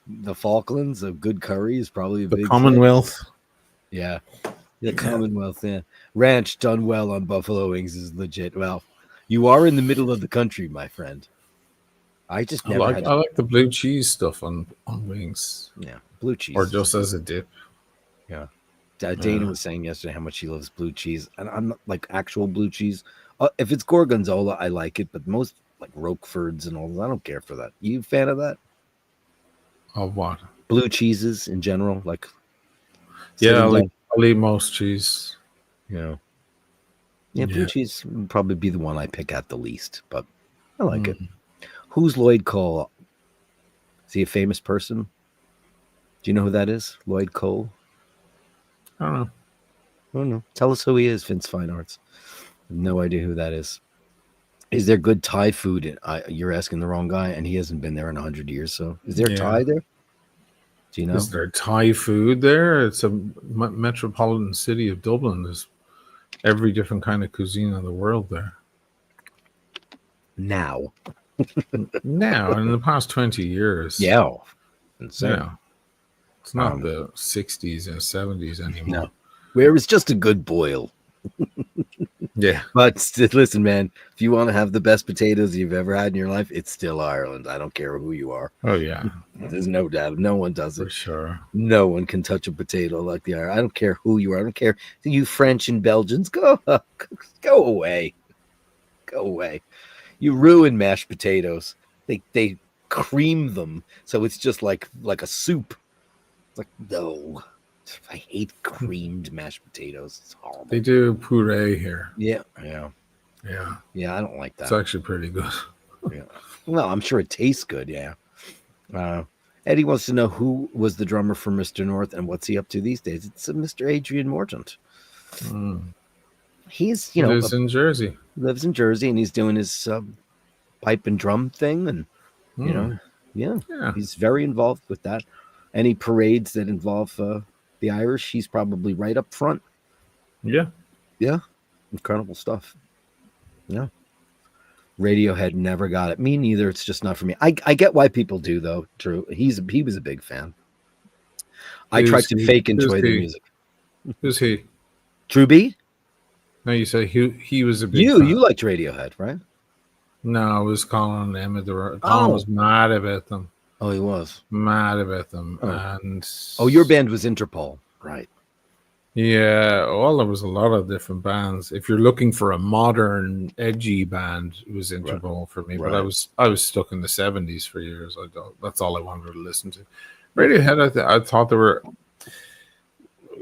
the Falklands, a good curry is probably a the big Commonwealth. Thing. Yeah. The Commonwealth, yeah. Ranch done well on buffalo wings is legit. Well, you are in the middle of the country, my friend. I just never I like the blue cheese stuff on wings. Yeah, blue cheese. Or just as a dip. Yeah. Dana was saying yesterday how much she loves blue cheese. And I'm not like actual blue cheese. If it's Gorgonzola, I like it. But most like Roquefords and all that, I don't care for that. You a fan of that? Of what? Blue cheeses in general? Like, yeah, I'll eat most cheese. Yeah, blue cheese would probably be the one I pick at the least. But I like it. Who's Lloyd Cole? he a famous person? Do you know who that is? Lloyd Cole? I don't know. I don't know. Tell us who he is, Vince Fine Arts. No idea who that is. Is there good Thai food? You're asking the wrong guy, and he hasn't been there in 100 years. So, is there Thai there? Do you know? Is there Thai food there? It's a metropolitan city of Dublin. There's every different kind of cuisine in the world there. Now, in the past 20 years. Yeah. Insane. Yeah. It's not the 60s and 70s anymore. No. Where it's just a good boil. Yeah. But listen, man, if you want to have the best potatoes you've ever had in your life, it's still Ireland. I don't care who you are. Oh, yeah. There's no doubt. No one does it. For sure. No one can touch a potato like the Irish. I don't care who you are. I don't care. You French and Belgians, go away. Go away. You ruin mashed potatoes. They cream them, so it's just like a soup. It's like, no. I hate creamed mashed potatoes. It's horrible. They do puree here. Yeah. I don't like that. It's actually pretty good. Yeah. Well, I'm sure it tastes good. Yeah. Eddie wants to know who was the drummer for Mr. North and what's he up to these days. It's Mr. Adrian Morgent. He's lives in Jersey. Lives in Jersey, and he's doing his pipe and drum thing, and he's very involved with that. Any parades that involve the Irish, he's probably right up front. Yeah. Incredible stuff. Yeah. Radiohead never got it. Me neither. It's just not for me. I get why people do, though. True. He was a big fan. I tried to fake enjoy the music. Who's he? True B? No, you said he was a big fan. You liked Radiohead, right? No, it was Colin and Emma. Colin was mad about them. Oh, he was mad about them. Oh. And your band was Interpol, right? Yeah, well, there was a lot of different bands. If you're looking for a modern, edgy band, it was Interpol for me. Right. But I was stuck in the 70s for years. That's all I wanted to listen to. Radiohead, I thought there were,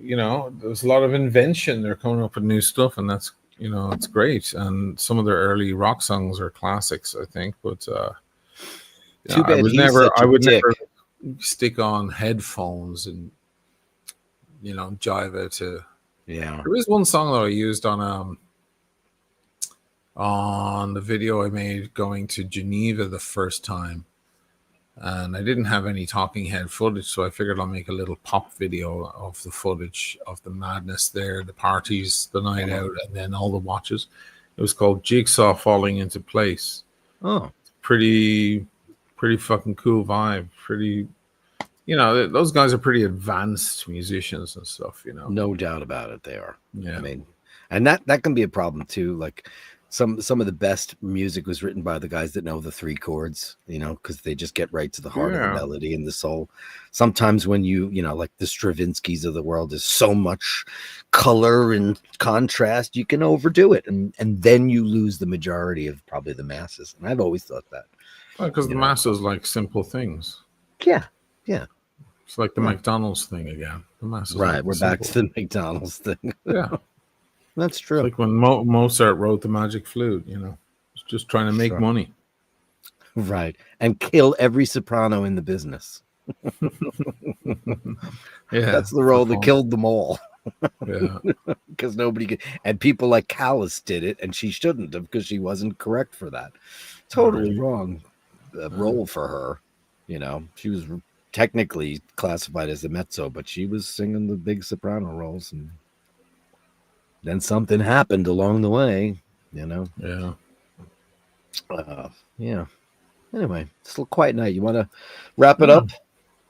there was a lot of invention. They're coming up with new stuff, and that's, it's great. And some of their early rock songs are classics, I think. But too bad I would never stick on headphones and jive out to. Yeah, there is one song that I used on the video I made going to Geneva the first time, and I didn't have any talking head footage, so I figured I'll make a little pop video of the footage of the madness there, the parties, the night out, and then all the watches. It was called Jigsaw Falling Into Place. Oh, pretty fucking cool vibe. Pretty. Those guys are pretty advanced musicians and stuff, No doubt about it, they are. Yeah. I mean, and that can be a problem too. Like some of the best music was written by the guys that know the three chords, because they just get right to the heart of the melody and the soul. Sometimes when like the Stravinskys of the world, is so much color and contrast, you can overdo it, and then you lose the majority of probably the masses. And I've always thought that. Because the masses like simple things. Yeah. It's like the McDonald's thing again. The masses right. We're back to the McDonald's thing. Yeah. That's true. It's like when Mozart wrote the Magic Flute, it's just trying to make money. Right. And kill every soprano in the business. Yeah. That's the role that killed them all. Yeah. Because nobody could. And people like Callis did it, and she shouldn't have, because she wasn't correct for that. Totally wrong role for her. She was technically classified as a mezzo, but she was singing the big soprano roles, and then something happened along the way, Yeah. Yeah. Anyway, it's a quiet night. You want to wrap it up?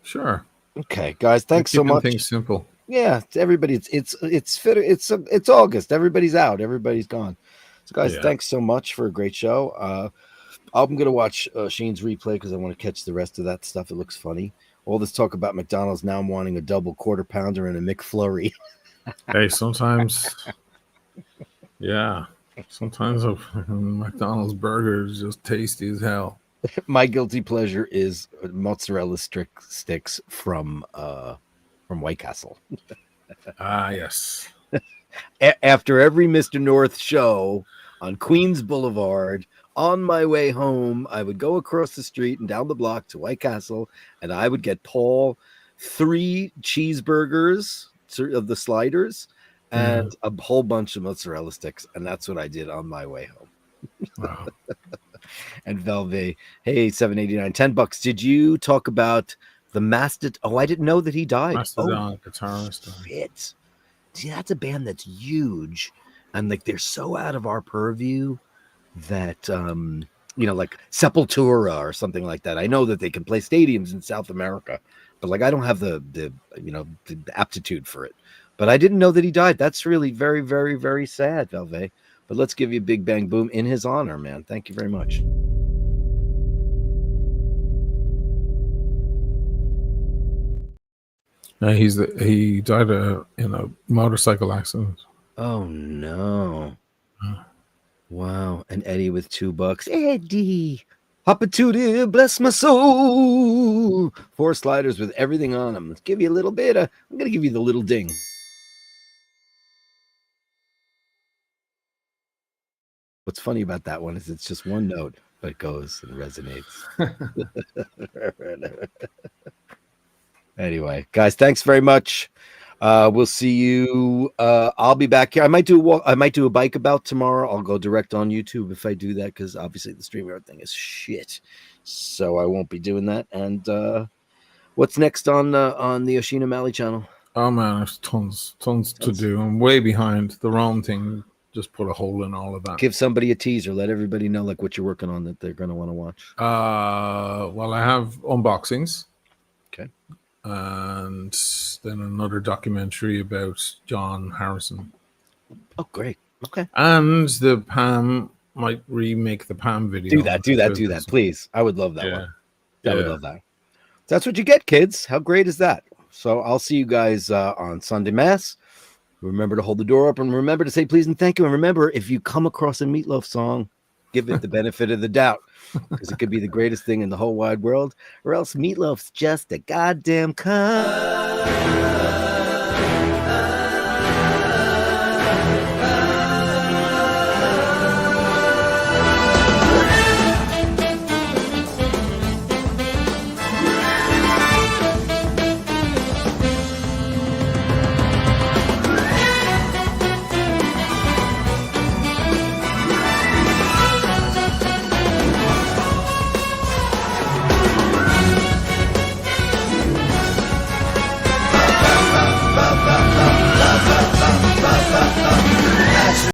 Sure. Okay, guys. Thanks so much. Things simple. Yeah, everybody. It's August. Everybody's out. Everybody's gone. So, guys, thanks so much for a great show. I'm gonna watch Shane's replay because I want to catch the rest of that stuff. It looks funny. All this talk about McDonald's, now I'm wanting a double quarter pounder and a McFlurry. Hey, sometimes, sometimes a McDonald's burger is just tasty as hell. My guilty pleasure is mozzarella sticks from White Castle. Yes. After every Mr. North show, on Queens Boulevard. On my way home, I would go across the street and down the block to White Castle, and I would get Paul 3 cheeseburgers of the sliders and a whole bunch of mozzarella sticks, and that's what I did on my way home. Wow. And Velve, hey, $7.89, $10. Did you talk about the Mastodon? Oh, I didn't know that he died. Mastodon guitarist. Shit. See, that's a band that's huge, and like they're so out of our purview that like Sepultura or something like that. I know that they can play stadiums in South America, but like I don't have the aptitude for it. But I didn't know that he died. That's really very, very, very sad, Velve. But let's give you a big bang boom in his honor, man. Thank you very much. He died in a motorcycle accident. Oh no. Wow. And Eddie with $2. Eddie. Hoppa-tootie, bless my soul. 4 sliders with everything on them. Let's give you a little bit. I'm going to give you the little ding. What's funny about that one is it's just one note, but it goes and resonates. Anyway, guys, thanks very much. We'll see you. I'll be back here. I might do a bike about tomorrow. I'll go direct on YouTube if I do that, because obviously the StreamYard thing is shit. So I won't be doing that. And what's next on the Oisin Malley channel? Oh man, there's tons to do. I'm way behind. The Rome thing just put a hole in all of that. Give somebody a teaser. Let everybody know like what you're working on that they're going to want to watch. Well, I have unboxings. Okay. And then another documentary about John Harrison. Oh, great. Okay. And the Pam might remake the Pam video. Do that, please. I would love that one. I would love that. That's what you get, kids. How great is that? So I'll see you guys on Sunday Mass. Remember to hold the door open. Remember to say please and thank you. And remember, if you come across a Meatloaf song, give it the benefit of the doubt, because it could be the greatest thing in the whole wide world, or else Meatloaf's just a goddamn cunt.